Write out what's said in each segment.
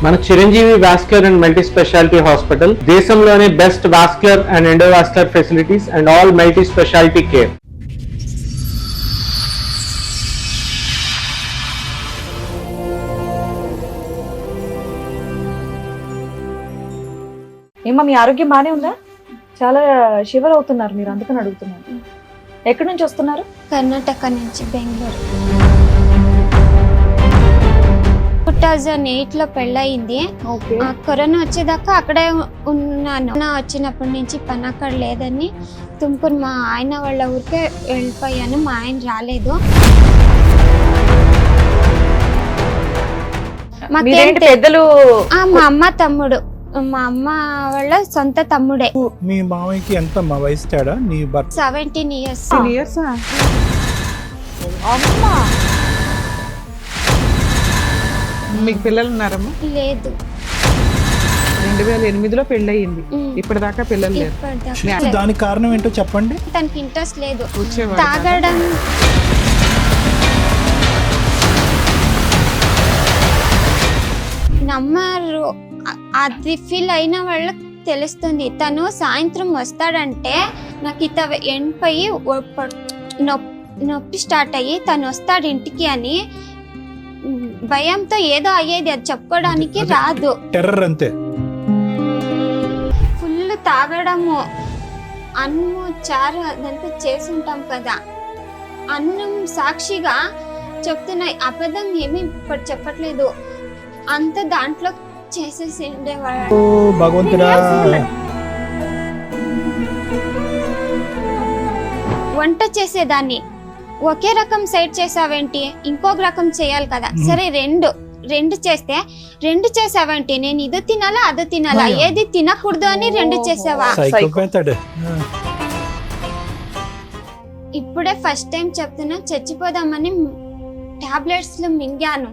మన Chiranjeevi vascular and multi speciality hospital దేశంలోనే best vascular and endovascular facilities and all multi speciality care. ఏమో మీ ఆరోగ్యం బానే ఉందా? చాలా షివర్ అవుతున్నారు మీరు, అందుకని అడుగుతున్నారు. ఎక్కడి నుంచి వస్తున్నారు? కర్ణాటక నుంచి బెంగళూరు. 2008లో పెళ్ళయింది. కరోనా వచ్చేదాకా అక్కడే ఉన్నాను. వచ్చినప్పటి నుంచి పని అక్కడ లేదని తుమ్కూరు మా ఆయన వాళ్ళ ఊరికే వెళ్ళిపోయాను. మా ఆయన రాలేదు. పెద్దలు మా అమ్మ తమ్ముడు, మా అమ్మ వాళ్ళ సొంత తమ్ముడే. మీ మామయ్యకి ఎంత వయసు తేడా? నీ భర్త 17 years. అమ్మా మీకు పిల్లలు ఉన్నారమ్మా? లేదు. 2008లో పెళ్ళయింది, ఇప్పటిదాకా పిల్లలు లేరు. ఇప్పటిదాకా దానికి కారణం ఏంటో చెప్పండి. తనకి ఇంట్రెస్ట్ లేదు వచ్చేవాడు తాగడం. నమ్మరు, అది ఫీల్ అయిన వాళ్ళకి తెలుస్తుంది. తను సాయంత్రం వస్తాడంటే నాకు ఇత ఎండిపోయి నొప్పి స్టార్ట్ అయ్యి తను వస్తాడు ఇంటికి అని భయంతో ఏదో అయ్యేది, అది చెప్పుకోవడానికి రాదు. టెర్రర్ అంతే. ఫుల్ తాగడము, అన్నము చారు అదంతా చేసి ఉంటాం కదా, అన్నం సాక్షిగా చెప్తున్నా, అబద్ధం ఏమీ ఇప్పుడు చెప్పట్లేదు. అంత దాంట్లో చేసేసి ఉండేవాడు. భగవంతుడా. వంట చేసేదాన్ని ఒకే రకం సైడ్ చేసావేంటి, ఇంకొక రకం చేయాలి కదా. సరే రెండు చేస్తే రెండు చేసావేంటి, నేను ఇది తినాలా అది తినాలా, ఏది తినకూడదు అని రెండు చేసావా? ఇప్పుడే ఫస్ట్ టైం చెప్తున్నా, చచ్చిపోదామని టాబ్లెట్స్ లో మింగాను.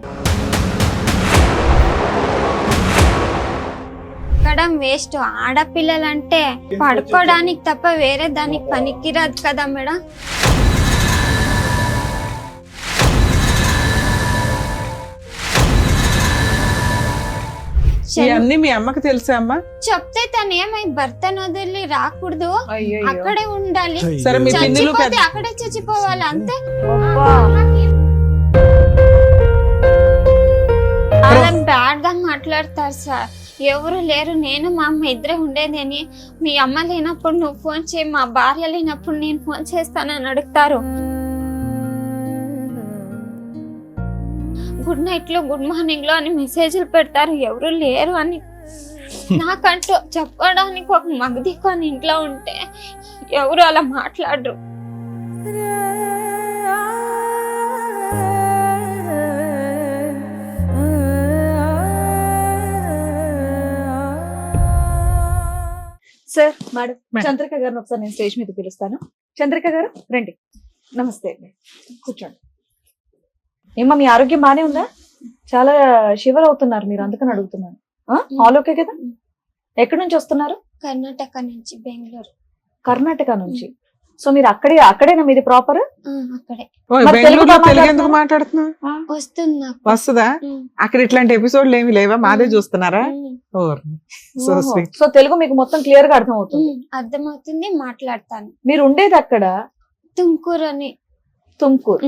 పడడం వేస్ట్. ఆడపిల్లలంటే పడుకోవడానికి తప్ప వేరే దానికి పనికిరాదు కదా మేడం. ఇవన్నీ మీ అమ్మకి తెలుసా అమ్మా? చెప్తే తను ఏమై భర్తను వదిలి రాకూడదు, అక్కడే ఉండాలి, సరే మీ పిన్నులు చచ్చిపోతే అక్కడే చచ్చిపోవాలి అంతే. అలా బ్యాడ్ గా మాట్లాడతారు సార్. ఎవరు లేరు, నేను మా అమ్మ ఇద్దరే ఉండేదని. మీ అమ్మ లేనప్పుడు నువ్వు ఫోన్ చేయి, మా భార్య లేనప్పుడు నేను ఫోన్ చేస్తానని అడుగుతారు. గుడ్ నైట్ లో గుడ్ మార్నింగ్ లో అని మెసేజ్లు పెడతారు, ఎవరు లేరు అని. నాకంటూ చెప్పడానికి ఒక మగది కొని ఇంట్లో ఉంటే ఎవరు అలా మాట్లాడరు. సార్, మేడం, చంద్రిక గారిని ఒకసారి నేను స్టేజ్ మీద పిలుస్తాను. చంద్రిక గారు రండి. నమస్తే, కూర్చోండి. ఏమో మీ ఆరోగ్యం బానే ఉందా? చాలా షివర్ అవుతున్నారు మీరు, అందుకని అడుగుతున్నాను. ఆల్ ఓకే కదా? ఎక్కడి నుంచి వస్తున్నారు? కర్ణాటక నుంచి బెంగళూరు. కర్ణాటక నుంచి. సో మీరు అక్కడేనా మీది ప్రాపర్? అక్కడే. బెంగళూరులో తెలుగు ఎందుకు మాట్లాడుతున్నా? వస్తున్నా. వస్తుందా? అక్కడ ఇట్లాంటి ఎపిసోడ్లు ఏమి లేవా? మాదే చూస్తున్నారా? సో తెలుగు మీకు మొత్తం క్లియర్ గా అర్థం అవుతుంది? అర్థమవుతుంది, మాట్లాడతాను. మీరు ఉండేది అక్కడ? తుమ్కూరు అని. తుమ్కూరు.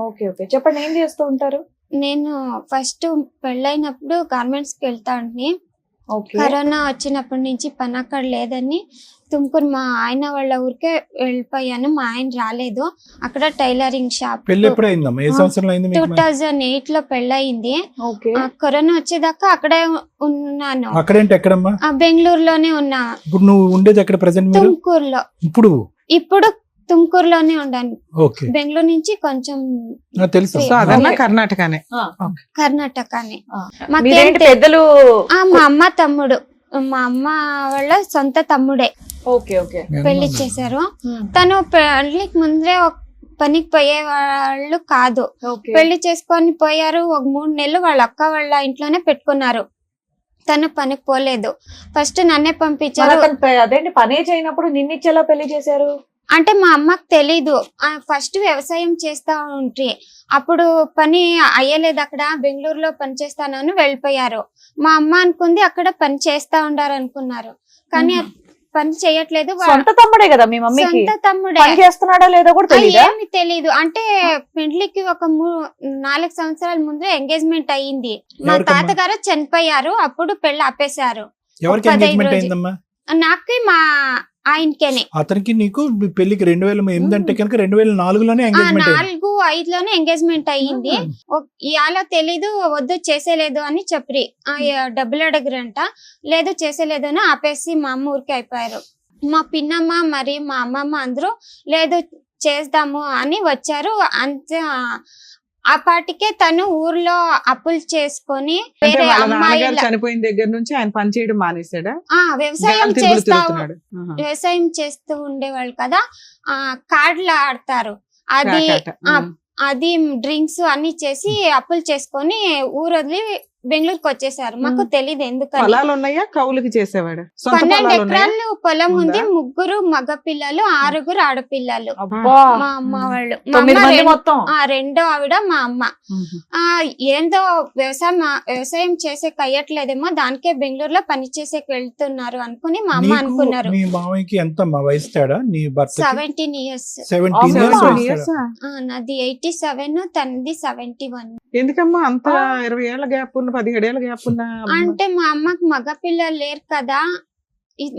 ఓకే ఓకే, చెప్పండి, ఏం చేస్తూ ఉంటారు? నేను ఫస్ట్ పెళ్ళైనప్పుడు గార్మెంట్స్ కి వెళ్తాను. కరోనా వచ్చినప్పటి నుంచి పని అక్కడ లేదని తుమ్కూరు మా ఆయన వాళ్ళ ఊరికే వెళ్ళిపోయాను. మా ఆయన రాలేదు. అక్కడ టైలరింగ్ షాప్. 2008లో పెళ్ళయింది. కరోనా వచ్చేదాకా అక్కడే ఉన్నాను. బెంగళూరులోనే ఉన్నా. తుమ్కూరులో. ఇప్పుడు తుమ్కూరులోనే ఉండాను. బెంగళూరు నుంచి కొంచెం కర్ణాటకనే. పెద్దలు మా అమ్మ తమ్ముడు, మా అమ్మ వాళ్ళ సొంత తమ్ముడే పెళ్లి చేశారు. తను పెళ్లికి ముందే పనికి పోయే వాళ్ళు కాదు, పెళ్లి చేసుకొని పోయారు. ఒక 3 నెలలు వాళ్ళ అక్క వాళ్ళ ఇంట్లోనే పెట్టుకున్నారు. తను పనికి పోలేదు. ఫస్ట్ నన్నే పంపించారు. అదేంటి, పనే చేయనప్పుడు నిన్నిచ్చేలా పెళ్లి చేశారు? అంటే మా అమ్మకి తెలీదు. ఫస్ట్ వ్యవసాయం చేస్తా ఉంటే అప్పుడు పని అయ్యలేదు, అక్కడ బెంగళూరులో పని చేస్తానని వెళ్ళిపోయారు. మా అమ్మ అనుకుంది అక్కడ పని చేస్తా ఉండారు అనుకున్నారు, కానీ పని చేయట్లేదు. సొంత తమ్ముడే కదా మీ మమ్మీకి, సొంత తమ్ముడే. పని చేస్తున్నాడో లేదో కూడా తెలియదా? ఏమి తెలీదు. అంటే పెళ్లికి ఒక 4 సంవత్సరాల ముందు ఎంగేజ్మెంట్ అయ్యింది. మా ఎవరికమ్మా? తాతగారు చనిపోయారు, అప్పుడు పెళ్లి ఆపేశారు. ఎవరికి 15 ఎంగేజ్మెంట్ రోజులు. అయిందమ్మా? నాకు మా ఆయనకేనే అతనికి నీకు పెళ్లికి 2008 అంటే కనుక 2004లోనే ఎంగేజ్మెంట్ అయింది. 4-5లోనే ఎంగేజ్మెంట్ అయ్యింది. ఇవాళ తెలీదు, వద్దు చేసేలేదు అని చెప్పి డబ్బులు అడగరంట. లేదు చేసేలేదు అని ఆపేసి మా అమ్మ ఊరికి అయిపోయారు. మా పిన్నమ్మ మరియు మా అమ్మమ్మ అందరూ లేదు చేద్దాము అని వచ్చారు. అంతే ఆ పాటికే తను ఊర్లో అప్పులు చేసుకొని అంటే వేరే వాళ్ళ నాన్నగారు అమ్మాయిల చనిపోయిన దగ్గర నుంచి ఆయన పని చేయడం మానేశాడా? వ్యవసాయం గాలి తిరుగులు చేస్తా తిరుగుతున్నాడు. ఆహా. వ్యవసాయం చేస్తూ ఉండేవాళ్ళు కదా, కార్డులు ఆడతారు. అది కాకాట. అది డ్రింక్స్ అన్ని చేసి అప్పులు చేసుకొని ఊరు వదిలి బెంగళూరుకి వచ్చేసారు. మాకు తెలీదు ఎందుకని. పొలాలు ఉన్నాయా, కౌలుకి చేసేవాడు? సొంత 12 పొలాలు ఉన్నాయా? ఎకరాలు పొలం ఉంది, ఉందా? 3 మగ పిల్లలు, 6 ఆడపిల్లలు. అబ్బా, మా అమ్మ వాళ్ళు, మా 9 అమ్మ మంది మొత్తం. రెండో ఆవిడ మా అమ్మ. ఉహు. ఏందో వ్యవసాయం చేసే కయ్యట్లేదేమో, దానికే బెంగళూరులో పని చేసేకి వెళ్తున్నారు అనుకుని మా అమ్మ నీకు అనుకున్నారు. మీ మామయ్యకి ఎంత వయసు తేడా నీ భర్త? 17 years. 17 years 17 వయసు years తేడా. ఆ? నాది 87, తనది 71. ఎందుకమ్మా అంత 20 ఏళ్ల గ్యాప్ ఉన్న 17 ఏళ్ల గ్యాప్ ఉన్న అంటే మా అమ్మకి మగ పిల్లలు లేరు కదా,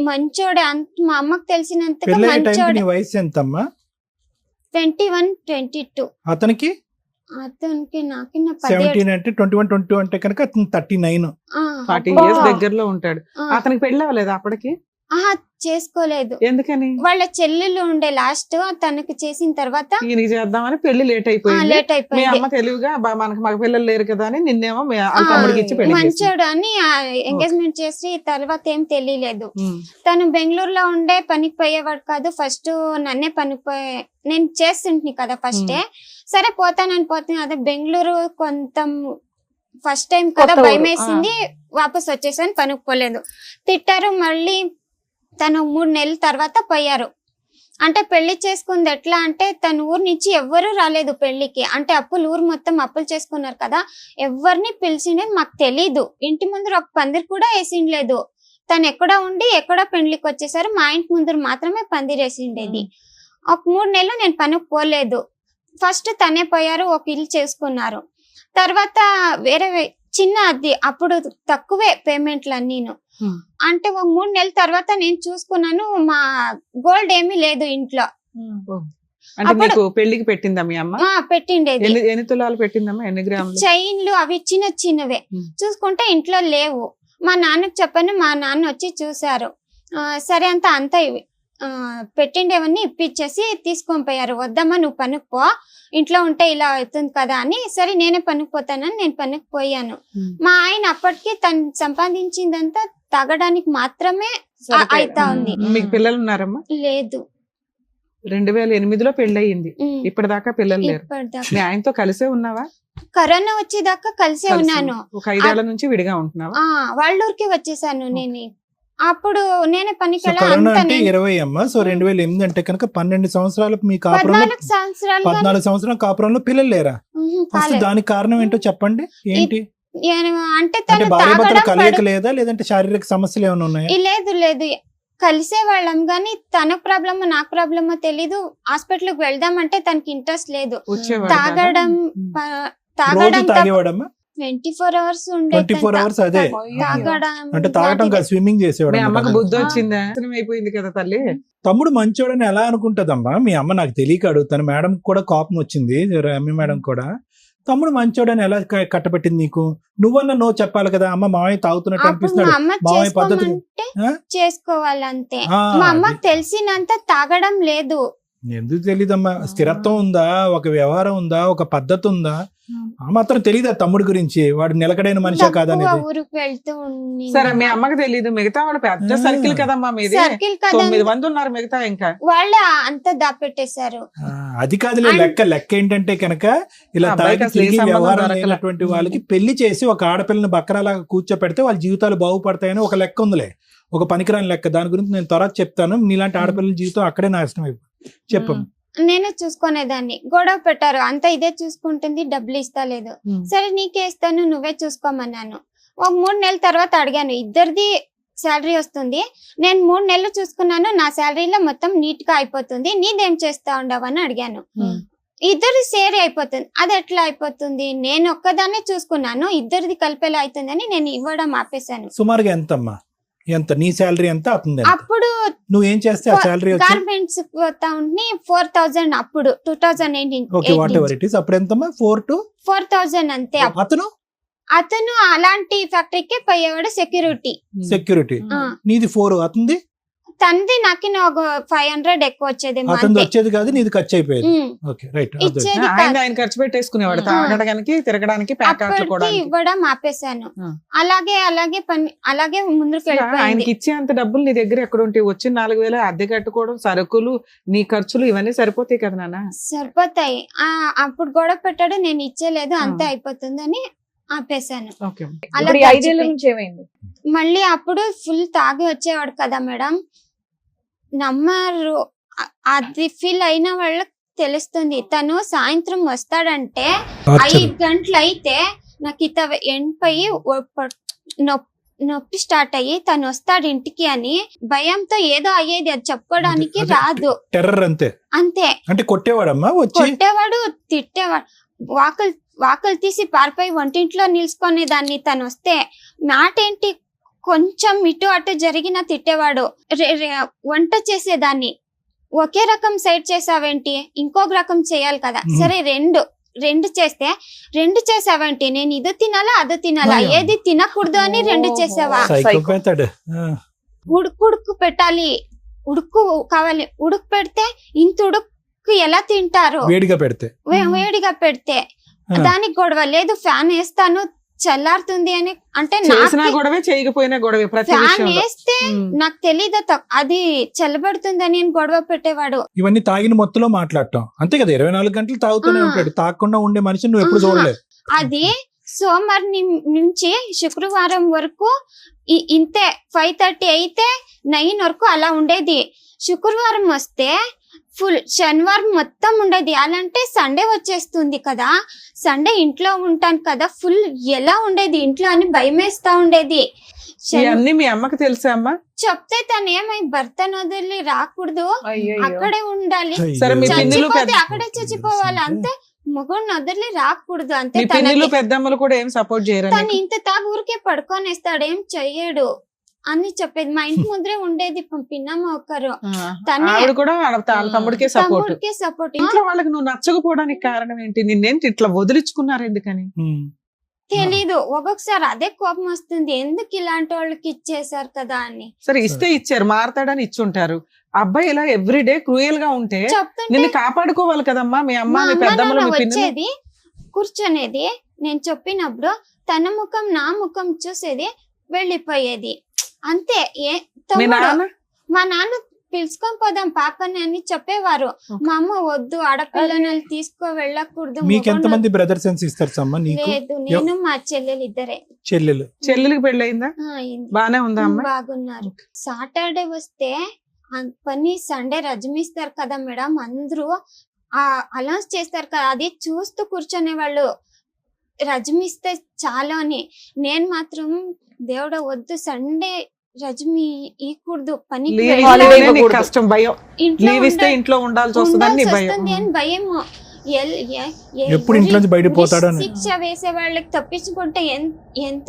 మంచోడే. మా అమ్మకి తెలిసినంతగా పెళ్ళయ్యే టైంకి మంచోడే. నీ వయసు ఎంతమ్మా? 21, 22. అతనికి అతనికి నాకు 17 అంటే 21, 22 అంటే కనుక అతను 39. 40 అబ్బా. ఇయర్స్ దగ్గరలో ఉంటాడు. అతనికి పెళ్లి అవ్వలేదు అప్పటికి? చేసుకోలేదు. ఎందుకని? వాళ్ళ చెల్లెలు ఉండే లాస్ట్, తనకి చేసిన తర్వాత ఈయనకి చేద్దామని పెళ్లి లేట్ అయిపోయింది. లేట్ మీ అయిపోయింది. అమ్మ తెలివిగా మనకు మగ పిల్లలు లేరు కదా అని నిన్నేమో వాళ్ళ తమ్ముడికి ఇచ్చి పెళ్లి చేసింది. మంచోడు అని ఎంగేజ్మెంట్ చేసి తర్వాత ఏం తెలియలేదు. ఉమ్. తను బెంగళూరులో ఉండే పనికి పోయేవాడు కాదు. ఫస్ట్ నన్నే నేను చేస్తుంటే కదా ఫస్టే, సరే పోతాను. అదే బెంగళూరు కొంత ఫస్ట్ టైం కదా, కొత్త ఊరు. భయం వేసింది. వాపస్ వచ్చేసాను, పనికి పోలేదు. తిట్టారు. మళ్ళీ తను 3 నెలల తర్వాత పోయారు. అంటే పెళ్లి చేసుకుంది ఎట్లా అంటే, తన ఊరు నుంచి ఎవ్వరూ రాలేదు పెళ్లికి. అంటే ఊరు మొత్తం అప్పులు చేసుకున్నారు కదా, ఎవరిని పిలిచిండేది మాకు తెలీదు. ఇంటి ముందర ఒక పందిరి కూడా వేసిండలేదు. తను ఎక్కడ ఉండి ఎక్కడ పెళ్లికి వచ్చేసారు. మా ఇంటి ముందర మాత్రమే పందిరి వేసిండేది. ఒక 3 నెలలు నేను పనికి పోలేదు. ఫస్ట్ తనే పోయారు, ఒక ఇల్లు చేసుకున్నారు. తర్వాత వేరే చిన్న అది అప్పుడు తక్కువే పేమెంట్లు అన్నీను. అంటే ఒక 3 నెలల తర్వాత నేను చూసుకున్నాను, మా గోల్డ్ ఏమీ లేదు ఇంట్లో. అంటే నీకు పెళ్లికి పెట్టిందా మీ అమ్మ? పెట్టిండేది. ఎన్ని తులాలు పెట్టిందమ్మా? ఎన్ని గ్రాములు? చైన్లు అవి చిన్నవే. చూసుకుంటే ఇంట్లో లేవు. మా నాన్నకు చెప్పాను, మా నాన్న వచ్చి చూసారు. సరే అంతా పెట్టిండేవన్నీ ఇప్పించేసి తీసుకొని పోయారు. వద్దమ్మా నువ్వు పనికి పో, ఇంట్లో ఉంటే ఇలా అవుతుంది కదా అని. సరే నేనే పనికి పోతానని నేను పనికి పోయాను. మా ఆయన అప్పటికి తను సంపాదించిందంతా తాగడానికి మాత్రమే అయితా ఉంది. మీకు పిల్లలు ఉన్నారమ్మా? లేదు. 2008లో పెళ్లి అయ్యింది. ఇప్పటిదాకా పిల్లలు లేరు. ఇప్పటిదాకా మీ ఆయనతో కలిసే ఉన్నావా? కరోనా వచ్చేదాకా కలిసే ఉన్నాను. ఒక 5 ఏళ్ల నుంచి విడిగా ఉంటున్నావా? వాళ్ళ ఊరికి వచ్చేసాను నేను. అప్పుడు నేనే పనికి సో కరోనా అంటే 20 అమ్మా. సో 2008 అంటే కనుక 12 సంవత్సరాలు మీ కాపురంలో 14 సంవత్సరాలు 14 సంవత్సరాల కాపురంలో పిల్లలు లేరా? అసలు దానికి కారణం ఏంటో చెప్పండి. ఏంటి అంటే అంటే భార్య భర్తలు కలయిక లేదా, లేదంటే శారీరక సమస్యలు ఏమైనా ఉన్నాయా? లేదు కలిసే వాళ్ళం గానీ తన ప్రాబ్లమ్ నాకు ప్రాబ్లమో తెలీదు. హాస్పిటల్ కి వెళ్దామంటే తనకి ఇంట్రెస్ట్ లేదు. తాగడం రోజు తాగేవాడమ్మా? 24 hours ఉండే 24 hours అదే అంటే తాగటం కాదు, స్విమ్మింగ్ చేసేవాడు. మీ అమ్మకు బుద్ధి వచ్చిందా? అయిపోయింది కదా తల్లి. తమ్ముడు మంచోడని ఎలా అనుకుంటదమ్మా మీ అమ్మ? నాకు తెలియక అడుగుతాను. మేడం కూడా కోపం వచ్చింది, రమ్య మేడం కూడా. తమ్ముడు మంచోడని ఎలా కట్టబెట్టింది నీకు? నువ్వన్నా నో చెప్పాలి కదా. అమ్మ మామయ్య తాగుతున్నట్టు అనిపిస్తున్నాడు, మామయ్య పద్ధతి చేసుకోవాలంతే. మా అమ్మకి తెలిసినంత తాగడం లేదు. ఎందుకు తెలీదమ్మా? స్థిరత్వం ఉందా, ఒక వ్యవహారం ఉందా, ఒక పద్ధతి ఉందా? ఆ మాత్రం తెలీదా తమ్ముడి గురించి? వాడు నిలకడైన మనిషి కాదనేది. ఊరికి వెళ్తూ సరే మీ అమ్మకి తెలీదు, మిగతా వాడు పెద్ద సర్కిల్ కదమ్మా మీది. 9 మంది ఉన్నారు మిగతా. ఇంకా వాళ్ళు అంతా దాపెట్టేశారు. అది కాదులే లెక్క ఏంటంటే కనుక ఇలా తాగి తిరిగి వ్యవహారం లేనటువంటి వాళ్ళకి పెళ్లి చేసి ఒక ఆడపిల్లని బక్కరాలాగా కూర్చోపెడితే వాళ్ళ జీవితాలు బాగుపడతాయని ఒక లెక్క ఉందిలే, ఒక పనికిరాని లెక్క. దాని గురించి నేను త్వరగా చెప్తాను. నీలాంటి ఆడపిల్లల జీవితం అక్కడే నాశనం అయిపోయింది. చెప్పు. నేనే చూసుకునేదాన్ని. గొడవ పెట్టారు, అంతా ఇదే చూసుకుంటుంది, డబ్బులు ఇస్తలేదు. సరే నీకే ఇస్తాను, నువ్వే చూసుకోమన్నాను. ఒక 3 నెలల తర్వాత అడిగాను, ఇద్దరిది శాలరీ వస్తుంది, నేను 3 నెలలు చూసుకున్నాను, నా శాలరీలో మొత్తం నీట్ గా అయిపోతుంది, నీదేం చేస్తా ఉండవని అడిగాను. ఇద్దరు షేర్ అయిపోతుంది. అది ఎట్లా అయిపోతుంది, నేను ఒక్కదాన్నే చూసుకున్నాను, ఇద్దరిది కలిపేలా అవుతుందని నేను ఇవ్వడం ఆపేశాను. సుమారుగా ఎంత నీ శాలరీ ఎంత అవుతుంది? అప్పుడు నువ్వేం చేస్తే ఆ శాలరీ గార్మెంట్స్ పోతా ఉంటే 4,000, అప్పుడు 2018. Okay, what ever it is. అప్పుడు ఎంతమ్మా? 4,000 అంతే. అతను అలాంటి ఫ్యాక్టరీకే పోయేవాడు, సెక్యూరిటీ. నీది 4, అతనిది తనది నాకు ఒక 500 ఎక్కువ వచ్చేది. అతనిది వచ్చేది కాదు, నీది ఖర్చు అయిపోయేది. Okay, right. ఆయన ఖర్చు పెట్టేసుకునేవాడు తాగడానికి, తిరగడానికి, ప్యాకెట్లు కూడా ఇవ్వడం ఆపేశాను. అలాగే ముందుకు వెళ్ళిపోయింది. ఆయనకి ఇచ్చే అంత డబ్బులు నీ దగ్గర ఎక్కడ ఉంటాయి? వచ్చిన 4,000 అద్దె కట్టుకోవడం, సరుకులు, నీ ఖర్చులు ఇవన్నీ సరిపోతాయి కదా నాన్న? సరిపోతాయి. అప్పుడు గొడవ పెట్టాడు, నేను ఇచ్చేలేదు, అంతే అయిపోతుందని ఆపేశాను. అలాగే 5 ఏళ్ల నుంచి ఏమైంది? మళ్ళీ అప్పుడు ఫుల్ తాగి వచ్చేవాడు కదా మేడం, నమ్మరు. అది ఫీల్ అయిన వాళ్ళకి తెలుస్తుంది. తను సాయంత్రం వస్తాడంటే 5 గంటలు అయితే నాకు ఇత ఎండిపోయి నొప్పి స్టార్ట్ అయ్యి తను వస్తాడు ఇంటికి అని భయంతో ఏదో అయ్యేది, అది చెప్పుకోవడానికి రాదు. టెర్రర్ అంతే. అంటే కొట్టేవాడమ్మా, కొట్టేవాడు, తిట్టేవాడు, వాకలు తీసి పారిపోయి వంటింట్లో నిల్చుకునేదాన్ని. తను వస్తే మాట ఏంటి, కొంచెం ఇటు అటు జరిగిన తిట్టేవాడు. వంట చేసేదాన్ని, ఒకే రకం సైడ్ చేసావేంటి, ఇంకొక రకం చేయాలి కదా, సరే రెండు చేస్తే 2 చేసావేంటి, నేను ఇది తినాలా అది తినాలా, ఏది తినకూడదు అని 2 చేసావా, ఉడుకు పెట్టాలి, ఉడుకు కావాలి, ఉడుకు పెడితే ఇంత ఉడుకు ఎలా తింటారు, వేడిగా పెడితే దానికి గొడవ లేదు, ఫ్యాన్ వేస్తాను చల్లారుతుంది అని. అంటే ఫ్యాన్ వేస్తే నాకు తెలీదు అది చల్లబడుతుందని గొడవ పెట్టేవాడు. ఇవన్నీ తాగిన మొత్తంలో మాట్లాడటం అంతే కదా, 24 గంటలు తాగుతూనే ఉంటాడు. తాగకుండా ఉండే మనిషి నువ్వు ఎప్పుడు చూడలేదు. అది సోమవారం నుంచి శుక్రవారం వరకు ఇంతే, 5:30 అయితే 9 వరకు అలా ఉండేది. శుక్రవారం వస్తే ఫుల్, శనివారం మొత్తం ఉండేది. అలాంటే సండే వచ్చేస్తుంది కదా, సండే ఇంట్లో ఉంటాను కదా, ఫుల్ ఎలా ఉండేది ఇంట్లో అని భయం వేస్తా ఉండేది. మీ అమ్మకి తెలుసా అమ్మా? చెప్తే తను ఏమై భర్తను వదిలి రాకూడదు, అక్కడే ఉండాలి, అక్కడే చచ్చిపోవాలి అంతే, మగోడిని వదిలి రాకూడదు అంతే. పెద్దమ్మలు కూడా ఏం సపోర్ట్ చేయరు, తను ఇంత తాగు ఊరికే పడుకొనేస్తాడు, ఏం చెయ్యడు అని చెప్పేది. మా ఇంటి ముందరే ఉండేది పిన్నమ్మ ఒకరు, తమ్ముడికే సపోర్ట్. ఇంట్లో వాళ్ళకి నువ్వు నచ్చకపోవడానికి కారణం ఏంటి? నిన్నేంటి ఇట్లా వదిలించుకున్నారు ఎందుకని తెలీదు. ఒక్కొక్కసారి అదే కోపం వస్తుంది, ఎందుకు ఇలాంటి వాళ్ళకి ఇచ్చేసారు కదా అని. సరే ఇస్తే ఇచ్చారు, మారతాడని ఇచ్చుంటారు. అబ్బాయి ఇలా ఎవ్రీడే క్రూయల్ గా ఉంటే నిన్ను కాపాడుకోవాలి కదమ్మా. మీ అమ్మ, మీ పెద్దమ్మలు వచ్చేది, కూర్చొనేది, నేను చెప్పినప్పుడు తన ముఖం నా ముఖం చూసేది, వెళ్ళిపోయేది అంతే. మా నాన్న పిలుచుకొని పోదాం పాపని అని చెప్పేవారు. మా అమ్మ వద్దు, ఆడపిల్లని తీసుకో వెళ్ళకూడదు. మీకెంతమంది బ్రదర్స్ అండ్ సిస్టర్స్ అమ్మా? లేదు, నేను మా చెల్లెలు ఇద్దరే. చెల్లెలికి పెళ్ళయిందా? బానే ఉందా? బాగున్నారు. సాటర్డే వస్తే పని, సండే రజమిస్తారు కదా మేడం, అందరూ అనౌన్స్ చేస్తారు కదా, అది చూస్తూ కూర్చొనే వాళ్ళు. రజమిస్తే చాలా అని, నేను మాత్రం దేవుడు వద్దు, సండే రజమి ఈకూడదు, పనికి ఇంట్లో ఉండాల్సి వస్తుంది అని భయము. శిక్ష వేసే వాళ్ళకి తప్పించుకుంటే ఎంత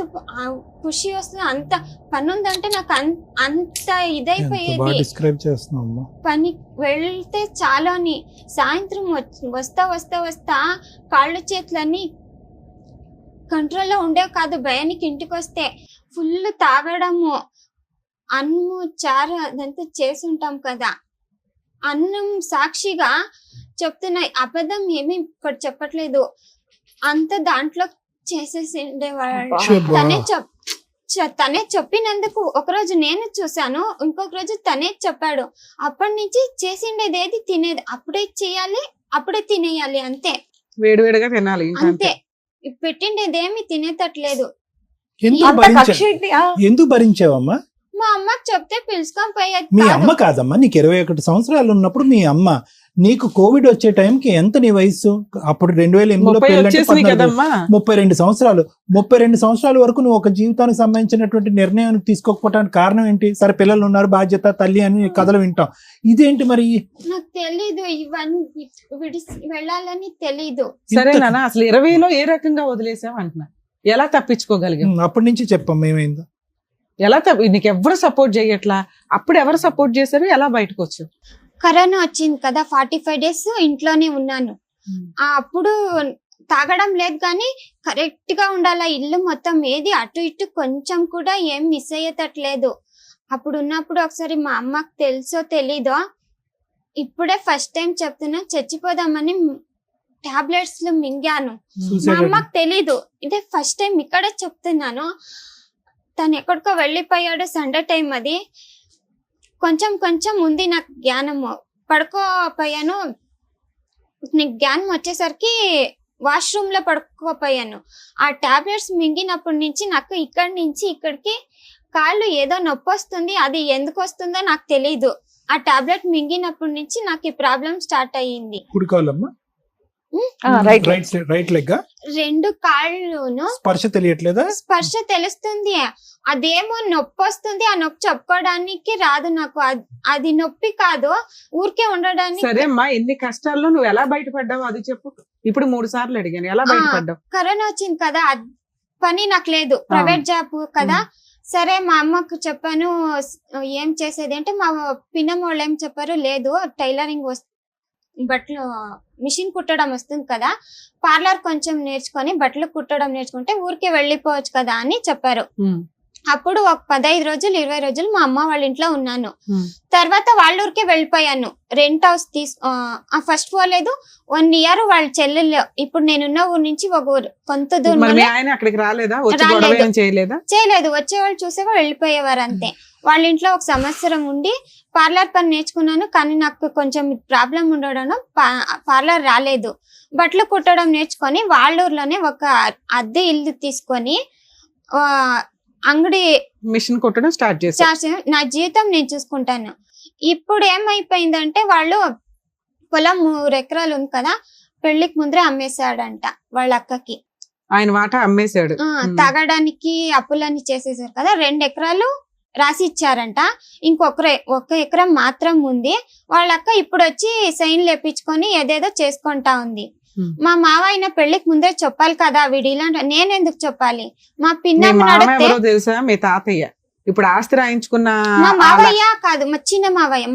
ఖుషి వస్తుంది, అంత పని ఉందంటే నాకు అంత ఇదైపోయేది. పని వెళ్తే చాలా అని, సాయంత్రం వస్తా కాళ్ళు చేతులన్నీ కంట్రోల్లో ఉండేవి కాదు. భయానికి ఇంటికి వస్తే ఫుల్ తాగడము, అన్నము చారు అదంతా చేసి ఉంటాం కదా, అన్నం సాక్షిగా చెప్తున్నా, అబద్ధం ఏమీ ఇక్కడ చెప్పట్లేదు, అంత దాంట్లో చేసేసి ఉండేవాళ్ళు. తనే చెప్పినందుకు ఒకరోజు నేను చూసాను, ఇంకొక రోజు తనే చెప్పాడు. అప్పటి నుంచి చేసిండేది ఏది తినేది అప్పుడే చేయాలి, అప్పుడే తినేయాలి అంతే, వేడివేడిగా తినాలి అంతే. పెట్టిండేదేమి తినేటట్లేదు. ఎందుకు భరించావమ్మా? మా అమ్మకి చెప్తే పిలుచుకొని పోయేది మీ కాదు. అమ్మ కాదమ్మా, నీకు 21 సంవత్సరాలు ఉన్నప్పుడు మీ అమ్మ, నీకు కోవిడ్ వచ్చే టైంకి ఎంత నీ వయసు? అప్పుడు 2008లో 30 పెళ్ళంటే వచ్చేసింది 14, కదమ్మా. 32 సంవత్సరాలు. 32 సంవత్సరాల వరకు నువ్వు ఒక జీవితానికి సంబంధించినటువంటి నిర్ణయం తీసుకోకపోవడానికి కారణం ఏంటి? సరే పిల్లలు ఉన్నారు, బాధ్యత, తల్లి అని కథలు వింటాం. ఇదేంటి మరి? నాకు తెలీదు ఇవన్నీ విడిసి వెళ్ళాలని తెలీదు. సరే నాన్న, అసలు 20లో ఏ రకంగా వదిలేసావు అంటున్నా, ఎలా తప్పించుకోగలిగావు? అప్పటి నుంచి చెప్పమ్మా ఏమైందో. ఎలా నీకు ఎవరు సపోర్ట్ చేయట్లా? అప్పుడు ఎవరు సపోర్ట్ చేశారు? ఎలా బయటకు వచ్చావు? కరోనా వచ్చింది కదా, 45 days ఇంట్లోనే ఉన్నాను. అప్పుడు తాగడం లేదు కానీ కరెక్ట్ గా ఉండాల, ఇల్లు మొత్తం ఏది అటు ఇటు కొంచెం కూడా ఏం మిస్ అయ్యేటట్లేదు. అప్పుడు ఉన్నప్పుడు ఒకసారి మా అమ్మకి తెలుసో తెలీదో, ఇప్పుడే ఫస్ట్ టైం చెప్తున్నా, చచ్చిపోదామని టాబ్లెట్స్ మింగాను. మా అమ్మకి తెలీదు, ఇదే ఫస్ట్ టైం ఇక్కడే చెప్తున్నాను. తను ఎక్కడికో వెళ్ళిపోయాడు, సండే టైం అది. కొంచెం కొంచెం ఉంది నాకు జ్ఞానము, పడుకోపోయాను. నీకు జ్ఞానం వచ్చేసరికి వాష్రూమ్ లో పడుకోపోయాను. ఆ టాబ్లెట్స్ మింగినప్పటి నుంచి నాకు ఇక్కడి నుంచి ఇక్కడికి కాళ్ళు ఏదో నొప్పి వస్తుంది, అది ఎందుకు వస్తుందో నాకు తెలీదు. ఆ టాబ్లెట్ మింగినప్పటి నుంచి నాకు ఈ ప్రాబ్లం స్టార్ట్ అయ్యింది. కుడికాలమ్మా, రైట్ లెగ్, 2 కాళ్ళును స్పర్శ తెలియట్లేదా? స్పర్శ తెలుస్తుంది, అదేమో నొప్పి వస్తుంది. ఆ నొప్పి చెప్పుకోవడానికి రాదు నాకు. అది నొప్పి కాదు, ఊరికే ఉండడానికి. సరే అమ్మా, ఎన్ని కష్టాల్లో నువ్వు ఎలా బయటపడ్డావు అది చెప్పు. ఇప్పుడు 3 సార్లు అడిగాను, ఎలా బయటపడ్డావు? కరోనా వచ్చింది కదా, పని నాకు లేదు, ప్రైవేట్ జాబ్ కదా. సరే మా అమ్మకు చెప్పాను, ఏం చేసేది అంటే మా పిన్నమ్మ వాళ్ళు ఏం చెప్పారు, లేదు టైలరింగ్ బట్టలు మిషన్ కుట్టడం వస్తుంది కదా, పార్లర్ కొంచెం నేర్చుకొని బట్టలు కుట్టడం నేర్చుకుంటే ఊరికే వెళ్ళిపోవచ్చు కదా అని చెప్పారు. అప్పుడు ఒక 15 రోజులు 20 రోజులు మా అమ్మ వాళ్ళ ఇంట్లో ఉన్నాను. తర్వాత వాళ్ళ ఊరికే వెళ్ళిపోయాను. రెంట్ హౌస్ ఫస్ట్ పోలేదు, 1 year వాళ్ళ చెల్లెలు, ఇప్పుడు నేనున్న ఊరు నుంచి ఒక ఊరు కొంత దూరం. అక్కడికి రాలేదా? చేయలేదు, వచ్చేవాళ్ళు చూసేవాళ్ళు వెళ్ళిపోయేవారు అంతే. వాళ్ళ ఇంట్లో ఒక సంవత్సరం ఉండి పార్లర్ పని నేర్చుకున్నాను, కానీ నాకు కొంచెం ప్రాబ్లం ఉండడం పార్లర్ రాలేదు. బట్టలు కుట్టడం నేర్చుకొని వాళ్ళ ఊర్లోనే ఒక అద్దె ఇల్లు తీసుకొని అంగడి మిషన్ కుట్టడం స్టార్ట్ చేసి నా జీవితం నేను చూసుకుంటాను. ఇప్పుడు ఏమైపోయిందంటే వాళ్ళు పొలం 3 ఎకరాలు ఉంది కదా, పెళ్లికి ముందరే అమ్మేశాడంట వాళ్ళ అక్కకి. ఆయన వాటా అమ్మేశాడు. తాగడానికి అప్పులన్నీ చేసేసారు కదా, 2 ఎకరాలు రాసి ఇచ్చారంట. ఒక్క ఎకరం మాత్రం ఉంది. వాళ్ళ అక్క ఇప్పుడు వచ్చి సైన్ లేపించుకొని ఏదేదో చేసుకుంటా ఉంది. మా మావయ్య పెళ్లికి ముందే చెప్పాలి కదా, వీడిలా నేనెందుకు చెప్పాలి? మా పిన్నమ్మ తెలుసా, మీ తాతయ్య ఇప్పుడు ఆస్తి రాయించుకున్న మా మావయ్య కాదు, మా చిన్న మావయ్య,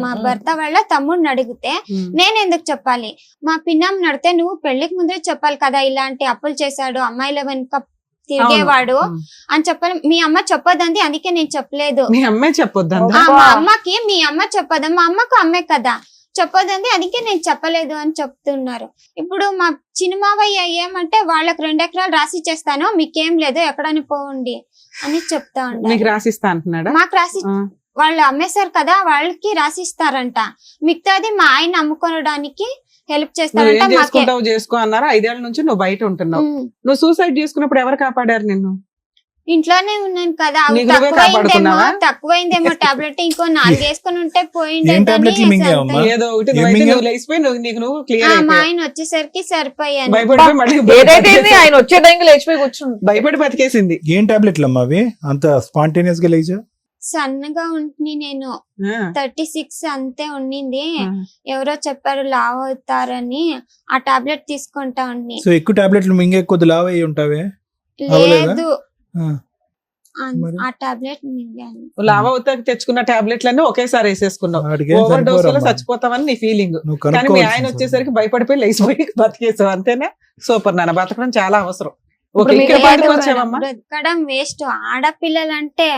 మా భర్త వాళ్ళ తమ్ముడిని అడిగితే నేనెందుకు చెప్పాలి? మా పిన్నమ్మ నడితే నువ్వు పెళ్లికి ముందే చెప్పాలి కదా, ఇలాంటి అప్పులు చేశాడు, అమ్మాయిల వెనుక తిరిగేవాడు అని చెప్పాలి. మీ అమ్మ చెప్పొద్దంది, అందుకే నేను చెప్పలేదు. మీ అమ్మే చెప్పొద్దు, మా అమ్మకి మీ అమ్మ చెప్పొద్దు, మా అమ్మకు అమ్మే కదా చెప్పొద్దంది, అందుకే నేను చెప్పలేదు అని చెప్తున్నారు. ఇప్పుడు మా చిన్నమావయ్య ఏమంటే వాళ్ళకి 2 ఎకరాలు రాసి చేస్తాను, మీకేం లేదు ఎక్కడని పోండి అని చెప్తా ఉంటారు. రాసిస్తా అంటున్నాడా? మాకు రాసి వాళ్ళు అమ్మేశారు కదా, వాళ్ళకి రాసిస్తారంట. మిగతాది మా ఆయన అమ్ముకోవడానికి హెల్ప్ చేస్తారంట. చేసుకో అన్నారు. 5 ఏళ్ల నుంచి నువ్వు బయట ఉంటున్నావు. నువ్వు సూసైడ్ చేసుకున్నప్పుడు ఎవరు కాపాడారు నిన్ను? ఇంట్లోనే ఉన్నాను కదా, తక్కువైందేమో టాబ్లెట్, ఇంకో 4 వేసుకుని ఉంటే పోయిండే. మా ఆయన వచ్చేసరికి సరిపోయాను. ఆయన వచ్చే టైంకి లేచిపోయి కూర్చుంది, భయపడి బతికేసింది. ఏం టాబ్లెట్లు అమ్మా అవి? అంత స్పాంటేనియస్ గా లేచా? సన్నగా ఉంటుంది, నేను 36 అంతే ఉండింది. ఎవరో చెప్పారు లావ్ అవుతారని, ఆ టాబ్లెట్ తీసుకుంటా ఉండి. సో ఎక్కువ టాబ్లెట్లు మింగే కొద్ది లావ్ అయ్యి ఉంటావే? లేదు, ఆ టాబ్లెట్ మింగాను. లావ్ అవుతా తెచ్చుకున్న టాబ్లెట్లన్నీ ఒకేసారి వేసేసుకున్నావు. ఓవర్ డోస్ లో చచ్చిపోతామని నీ ఫీలింగ్. కానీ మీ ఆయన వచ్చేసరికి భయపడిపోయి లేచిపోయి బతికేసావు, అంతేనా? సూపర్ నాన్న, బతకడం చాలా అవసరం. బ్రతకడం వేస్ట్. ఆడపిల్లలంటే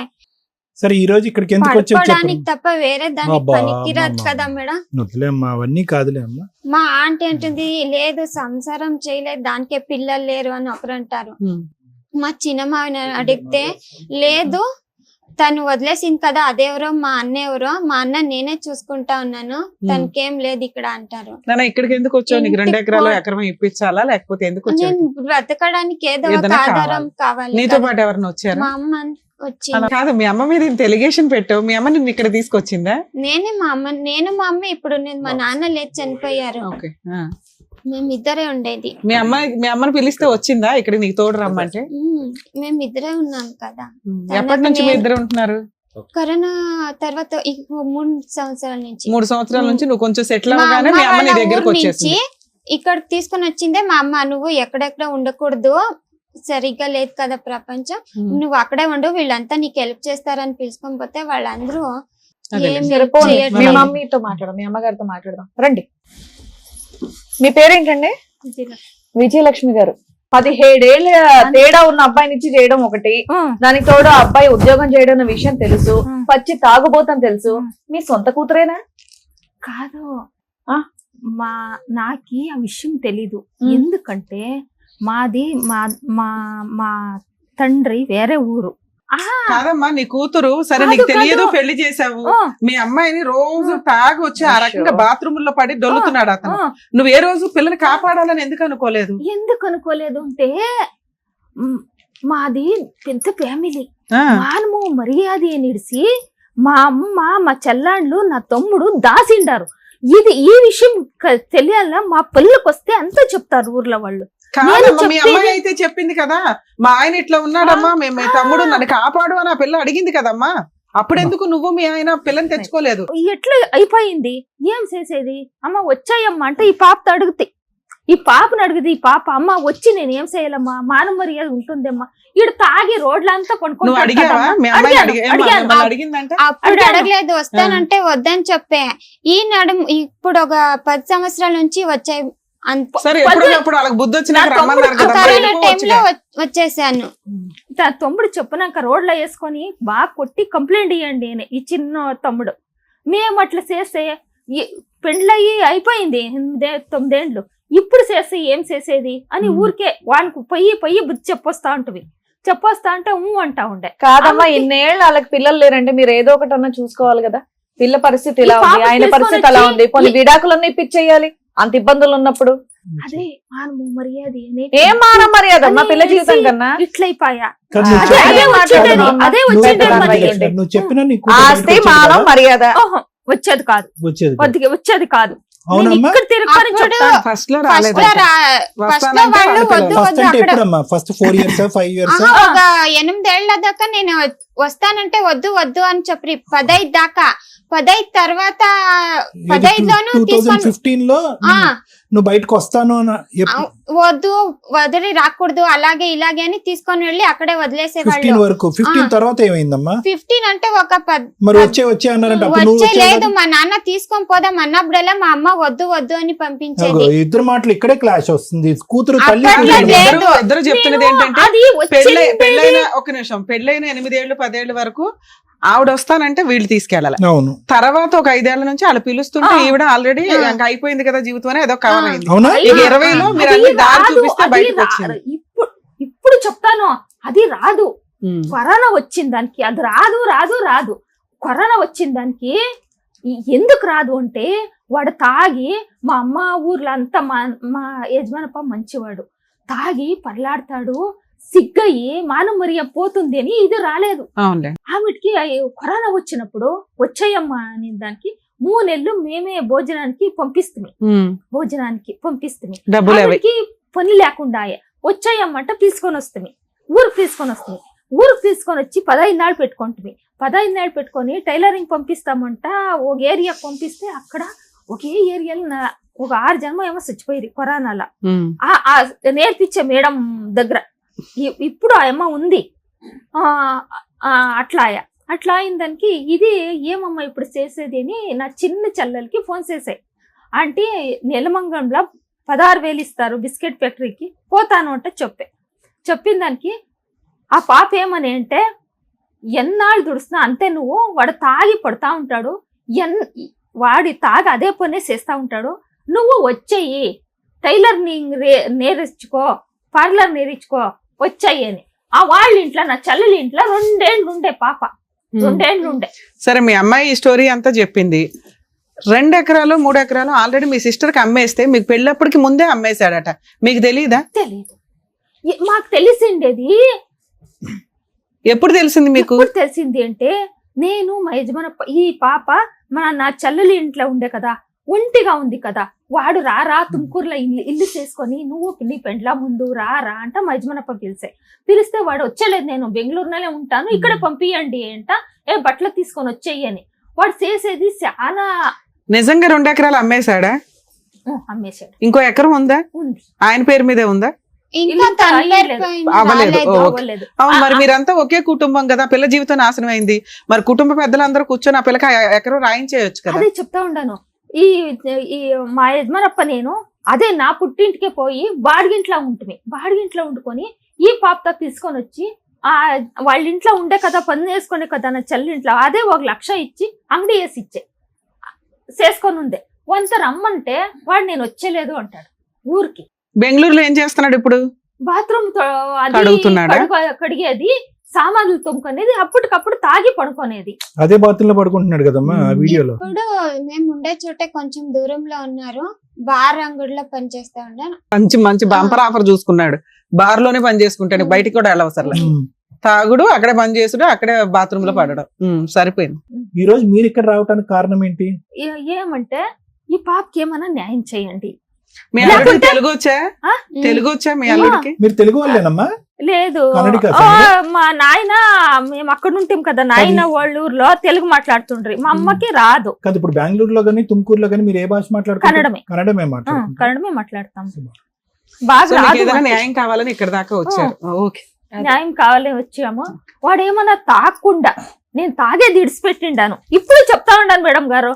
సరే ఈ రోజు ఇక్కడికి ఎందుకు వచ్చావు తప్ప వేరే దానికి పనికిరాదు కదా మేడం. వదిలేమ్మా, అవన్నీ కాదులే అమ్మా. మా ఆంటీ అంటుంది, లేదు సంసారం చేయలేదు, దానికే పిల్లలు లేరు అని ఒకరు అంటారు. మా చిన్నమావిని అడిగితే లేదు తను వదిలేసింది కదా, అదెవరో మా అన్న ఎవరో, మా అన్న నేనే చూసుకుంటా ఉన్నాను, తనకేం లేదు ఇక్కడ అంటారు. నాన్న ఇక్కడికి ఎందుకు వచ్చావు? నీకు 2 ఎకరాలు ఎకరం ఇప్పించాలా లేకపోతే ఎందుకు వచ్చావు? నేను బ్రతకడానికి ఏదో ఒక ఏదైనా ఆధారం కావాలి నీతో కదా. పాటు ఎవరైనా వచ్చారా? మా అమ్మ వచ్చి కాదు, మీ అమ్మ మీద ఇంత ఎలిగేషన్ పెట్టావు, మీ అమ్మ నిన్ను ఇక్కడ తీసుకొచ్చిందా? నేను మా అమ్మ ఇప్పుడు నేను, మా నాన్న లేదు చనిపోయారు, ఓకే. మేమిద్దరే ఉండేది. మీ అమ్మని పిలిస్తే వచ్చిందా ఇక్కడ నీకు తోడు రమ్మంటే? మేమిద్దరే ఉన్నాం కదా. ఎప్పటి నుంచి మీ ఇద్దరు ఉంటున్నారు? కరోనా తర్వాత 3 సంవత్సరాల నుంచి. 3 సంవత్సరాల నుంచి నువ్వు కొంచెం సెటిల్ అవ్వగానే మీ అమ్మ నీ దగ్గరకు వచ్చేసింది. ఇక్కడ తీసుకొని వచ్చిందే మా అమ్మ. నువ్వు ఎక్కడెక్కడ ఉండకూడదు, సరిగ్గా లేదు కదా ప్రపంచం, నువ్వు అక్కడే ఉండు, వీళ్ళంతా నీకు హెల్ప్ చేస్తారని పిలుచుకొని పోతే వాళ్ళందరూ ఏం మీ మమ్మీతో మాట్లాడదాం, మీ అమ్మగారితో మాట్లాడదాం రండి. మీ పేరేంటండి? విజయలక్ష్మి గారు. 17 ఏళ్ళ తేడా ఉన్న అబ్బాయిని ఇచ్చి చేయడం ఒకటి, దానికి తోడు ఆ అబ్బాయి ఉద్యోగం చేయడం అన్న విషయం తెలుసు, పచ్చి తాగుబోతాం తెలుసు. మీ సొంత కూతురేనా? కాదు, నాకి ఆ విషయం తెలీదు. ఎందుకంటే మాది మా తండ్రి వేరే ఊరు. కాదమ్మా, నీ కూతురు సరే నీకు తెలియదు, పెళ్లి చేసావు, మీ అమ్మాయిని రోజు తాగి వచ్చి ఆ రకంగా బాత్రూమ్ లో పడి దొల్లుతున్నాడు అతను. నువ్వు ఏ రోజు పిల్లని కాపాడాలని ఎందుకు అనుకోలేదు? అంటే మాది పెద్ద ఫ్యామిలీ, మనము మర్యాద నిడిసి మా అమ్మ, మా చెల్లాండ్లు, నా తమ్ముడు దాసిండారు. ఈ విషయం తెలియాలా, మా పిల్లలకు వస్తే అంతా చెప్తారు ఊర్లో వాళ్ళు. కాదమ్మా, మీ అమ్మాయి అయితే చెప్పింది కదా, మా ఆయన ఇట్లా ఉన్నాడమ్మా, మీ తమ్ముడు నన్ను కాపాడు అని ఆ పిల్ల అడిగింది కదమ్మా. అప్పుడెందుకు నువ్వు మీ ఆయన పిల్లని తెచ్చుకోలేదు? ఎట్లా అయిపోయింది, ఏం చేసేది? అమ్మ వచ్చాయమ్మా అంటే ఈ పాపతో అడిగితే, ఈ పాపను అడిగితే ఈ పాప అమ్మ వచ్చి నేను ఏం చేయాలమ్మా, మానవ మర్యాద ఉంటుందమ్మా, ఈడు తాగి రోడ్లంతా అప్పుడు అడగలేదు, వస్తానంటే వద్దని చెప్పే. ఈ నడుము ఇప్పుడు ఒక 10 సంవత్సరాల నుంచి వచ్చాయి. వచ్చేసాను. తమ్ముడు చెప్పినాక రోడ్లో వేసుకొని బాగా కొట్టి కంప్లైంట్ ఇవ్వండి అని ఈ చిన్న తమ్ముడు. మేము అట్లా చేస్తే పెండ్లయ్యి అయిపోయింది 9 ఏళ్ళు, ఇప్పుడు చేస్తే ఏం చేసేది అని ఊరికే వానికి పొయ్యి బుద్ధి చెప్పొస్తా అంటే అంటా ఉండే. కాదమ్మా, ఇన్నేళ్ళు వాళ్ళకి పిల్లలు లేరంటే మీరు ఏదో ఒకటి అన్నా చూసుకోవాలి కదా. పిల్ల పరిస్థితి ఇలా ఉంది, ఆయన పరిస్థితి అలా ఉంది, కొన్ని విడాకులన్నీ ఇప్పించేయాలి అంత ఇబ్బందులు ఉన్నప్పుడు. అదే మానవ మర్యాద, ఏం మానవ మర్యాద అమ్మా పిల్ల జీవితం కన్నా? ఇట్లయిపోయా ఆస్తి మానవ మర్యాద వచ్చేది కాదు. ఫస్ట్ లో ఫస్ట్ 4 years 5 years ఒక 8 ఏళ్ల దాకా నేను వస్తానంటే వద్దు అని చెప్పి 15 దాకా. 15 తర్వాత 15లోను 2015లో నువ్వు బయటకు వస్తాను వద్దు వదిలి రాకూడదు అలాగే ఇలాగే అని తీసుకొని వెళ్ళి అక్కడే వదిలేసేవాళ్ళు. 15 వరకు. 15 తర్వాత ఏమైందమ్మా? 15 అంటే ఒక మరి వచ్చే అన్నారంటే వచ్చే లేదు, మా నాన్న తీసుకొని పోదాం అన్నప్పుడల్లా మా అమ్మ వద్దు అని పంపించేది. ఇద్దరు మాటలు ఇక్కడే క్లాష్ వస్తుంది. కూతురు తల్లి ఇద్దరు చెప్తున్నది ఏంటంటే పెళ్ళైన 8 ఏళ్ళు 10 ఏళ్ళ వరకు ఆవిడ వస్తానంటే వీళ్ళు తీసుకెళ్ళాలి. అవును. తర్వాత ఒక 5 ఏళ్ల నుంచి వాళ్ళు పిలుస్తుంటే ఈవిడ ఆల్రెడీ అయిపోయింది కదా జీవితం అని ఏదో కవర్ అయింది. 20లో మీరు అన్ని దారి చూపిస్తే బయటకు వచ్చింది. ఇప్పుడు చెప్తాను, అది రాదు. కరోనా వచ్చింది దానికి, అది రాదు. కరోనా వచ్చింది దానికి ఎందుకు రాదు అంటే వాడు తాగి, మా అమ్మ ఊర్లో అంతా మా యజమానప్ప మంచివాడు, తాగి పర్లాడతాడు, సిగ్గయి మానవ మర్యాద పోతుంది అని ఇది రాలేదు. ఆమెకి కరోనా వచ్చినప్పుడు వచ్చాయమ్మా అని దానికి 3 నెలలు మేమే భోజనానికి పంపిస్తుంది. పని లేకుండా వచ్చాయమ్మంట తీసుకొని వస్తుంది. ఊరికి తీసుకొని వచ్చి 15 నాళ్ళు పెట్టుకుంటుంది. 15 నాళ్ళు పెట్టుకొని టైలరింగ్ పంపిస్తామంట. ఒక ఏరియాకి పంపిస్తే అక్కడ ఒకే ఏరియాలో ఒక 6 జన్మ ఏమో చచ్చిపోయింది కరోనాలో. నేర్పించే మేడం దగ్గర ఇప్పుడు ఆ అమ్మ ఉంది. అట్లా అయిన దానికి ఇది ఏమమ్మా ఇప్పుడు చేసేది అని నా చిన్న చెల్లెలకి ఫోన్ చేసాయి. అంటే నెలమంగంలో 16,000 ఇస్తారు బిస్కెట్ ఫ్యాక్టరీకి, పోతాను అంటే చెప్పిన దానికి ఆ పాప ఏమని అంటే, ఎన్నాళ్ళు దుడుస్తున్నా అంతే, నువ్వు వాడు తాగి పడుతూ ఉంటాడు, వాడి తాగి అదే పనే చేస్తూ ఉంటాడు, నువ్వు వచ్చేయి టైలర్ నేర్చుకో, పార్లర్ నేర్చుకో వచ్చాయి అని. ఆ వాళ్ళ ఇంట్లో, నా చెల్లెలి ఇంట్లో 2 ఏళ్ళు ఉండే పాప రెండేళ్ళు ఉండే. సరే మీ అమ్మాయి ఈ స్టోరీ అంతా చెప్పింది. 2 ఎకరాలు 3 ఎకరాలు ఆల్రెడీ మీ సిస్టర్ కి అమ్మేస్తే మీకు పెళ్ళప్పటికి ముందే అమ్మేశాడట, మీకు తెలియదా? తెలీదు. మాకు తెలిసిండేది ఎప్పుడు తెలిసింది మీకు? ఎప్పుడు తెలిసింది అంటే, నేను మా యజమానప్ప ఈ పాప నా చెల్లెలి ఇంట్లో ఉండే కదా, ఒంటిగా ఉంది కదా, వాడు రారా తుమ్కూరులో ఇల్లు చేసుకొని నువ్వు నీ పెండ్లా ముందు రారా అంట మా యజమానప్ప పిలిస్తే వాడు వచ్చలేదు, నేను బెంగళూరులోనే ఉంటాను, ఇక్కడ పంపియండి అంట, బట్టలు తీసుకొని వచ్చేయని. వాడు చేసేది చాలా. నిజంగా 2 ఎకరాలు అమ్మేశాడా? అమ్మేశాడు. ఇంకో ఎకరం ఉందా? ఉంది. ఆయన పేరు మీదే ఉందా? ఇంకా తన పేరు పైన అవ్వలేదు. రాలేదు. అవ్వలేదు. మరి మీరంతా ఒకే కుటుంబం కదా, పిల్ల జీవితం నాశనం అయింది. మరి కుటుంబ పెద్దలందరూ కూర్చొని ఆ పిల్లకి ఎకరం రాయించేయచ్చు కదా. అదే చెప్తా ఉండాను. ఈ మా యజమానప్ప నేను అదే నా పుట్టింటికే పోయి బాడిగింట్లో ఉంటుంది, బాడిగింట్లో వండుకొని ఈ పాపతో తీసుకొని వచ్చి వాళ్ళ ఇంట్లో ఉండే కదా, పని చేసుకునే కదా నా చెల్లింట్లో, అదే 1 లక్ష ఇచ్చి అంగడి వేసి ఇచ్చే చేసుకొని ఉందే. వంత రమ్మంటే వాడు నేను వచ్చేలేదు అంటాడు ఊరికి. బెంగళూరులో ఏం చేస్తున్నాడు ఇప్పుడు? బాత్రూమ్ కడిగేది, సామాన్లు తొమ్ముకునేది, అప్పటికప్పుడు తాగి పడుకునేది. అదే బాత్రూమ్ లో పడుకుంటున్నాడు కదమ్మా వీడియోలో. ఇప్పుడు మేము ఉండే చోటే కొంచెం దూరంలో ఉన్నారు, బార్ అంగుడిలో పనిచేస్తా ఉన్నాను. మంచి బంపర్ ఆఫర్ చూసుకున్నాడు, బార్ లోనే పని చేసుకుంటాడు, బయటికి కూడా వెళ్ళవసరం. తాగుడు, అక్కడే పని చేసుడు, అక్కడే బాత్రూమ్ లో పడడం, సరిపోయింది. ఈ రోజు మీరు ఇక్కడ రావడానికి కారణం ఏంటి? ఏమంటే ఈ పాపకి ఏమైనా న్యాయం చేయండి. మీ అల్లుడికి తెలుగు వచ్చా? తెలుగు వచ్చా మీ అల్లుడికి? మీరు తెలుగు వాళ్ళేనమ్మా? లేదు, మా నాయన మేము అక్కడ ఉంటాం కదా, నాయన వాళ్ళ ఊర్లో తెలుగు మాట్లాడుతుండ్రి, మా అమ్మకి రాదు. కాదు, ఇప్పుడు బెంగళూరులో గానీ తుమ్కూరులో గానీ మీరు ఏ భాష మాట్లాడుతున్నారు? కన్నడమే మాట్లాడతాం. బాగా ఏదైనా న్యాయం కావాలని ఇక్కడ దాకా వచ్చారు. ఓకే, న్యాయం కావాలని వచ్చాము. వాడు ఏమన్నా తాగకుండా, నేను తాగేది ఇడిచిపెట్టిండాను, ఇప్పుడు చెప్తా ఉన్నాను మేడం గారు,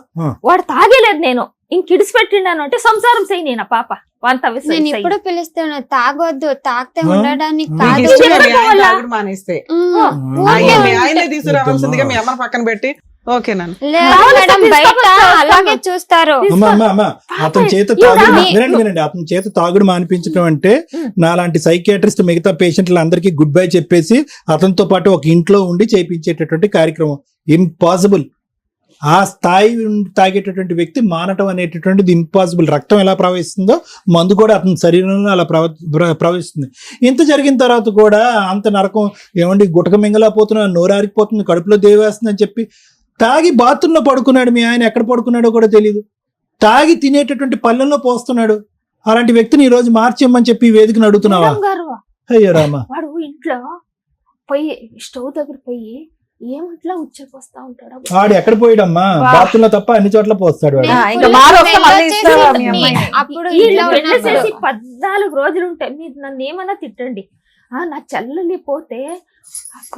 వాడు తాగేలేదు, నేను ఇంక ఇడిచిపెట్టిండాను అంటే సంసారం చెయ్యి నేను పాప వంత. నేను ఇప్పుడు పిలుస్తాను, తాగొద్దు, తాగితే ఉండడానికి తాగుడు మానేస్తే ఆయనే తీసుకురావాల్సిందిగా మీ అమ్మని పక్కన పెట్టి. ఓకేనా? బయట అలాగే చూస్తారు. అతని చేత తాగుడు వినండి, అతని చేత తాగుడు మానిపించడం అంటే నాలాంటి సైకియాట్రిస్ట్ మిగతా పేషెంట్లు అందరికీ గుడ్ బై చెప్పేసి అతనితో పాటు ఒక ఇంట్లో ఉండి చేయించేటటువంటి కార్యక్రమం. ఇంపాసిబుల్. ఆ స్థాయి తాగేటటువంటి వ్యక్తి మానటం అనేటటువంటిది ఇంపాసిబుల్. రక్తం ఎలా ప్రవహిస్తుందో మందు కూడా అతని శరీరంలో అలా ప్రవహిస్తుంది. ఇంత జరిగిన తర్వాత కూడా అంత నరకం ఏమండి, గుటక మింగలేకపోతున్నా, నోరారిపోతుంది, కడుపులో దేవేస్తుంది అని చెప్పి తాగి బాత్రూంలో పడుకున్నాడు. మీ ఆయన ఎక్కడ పడుకున్నాడో కూడా తెలియదు. తాగి తినేటటువంటి పళ్ళెంలో పోస్తున్నాడు. అలాంటి వ్యక్తిని ఈ రోజు మార్చేయమని చెప్పి ఈ వేదికను అడుగుతున్నావా? అయ్యో రామా. వాడు ఇంట్లో పోయి స్టవ్ దగ్గర పోయి ఏమంట్లా ఉచ్చపోస్తా ఉంటాడు. వాడు ఎక్కడ పోయాడమ్మా? బాత్రూంలో తప్ప అన్ని చోట్ల పోస్తాడు. 14 రోజులు ఉంటాయి. మీరు నన్ను ఏమన్నా తిట్టండి, నా చెల్లెలి పోతే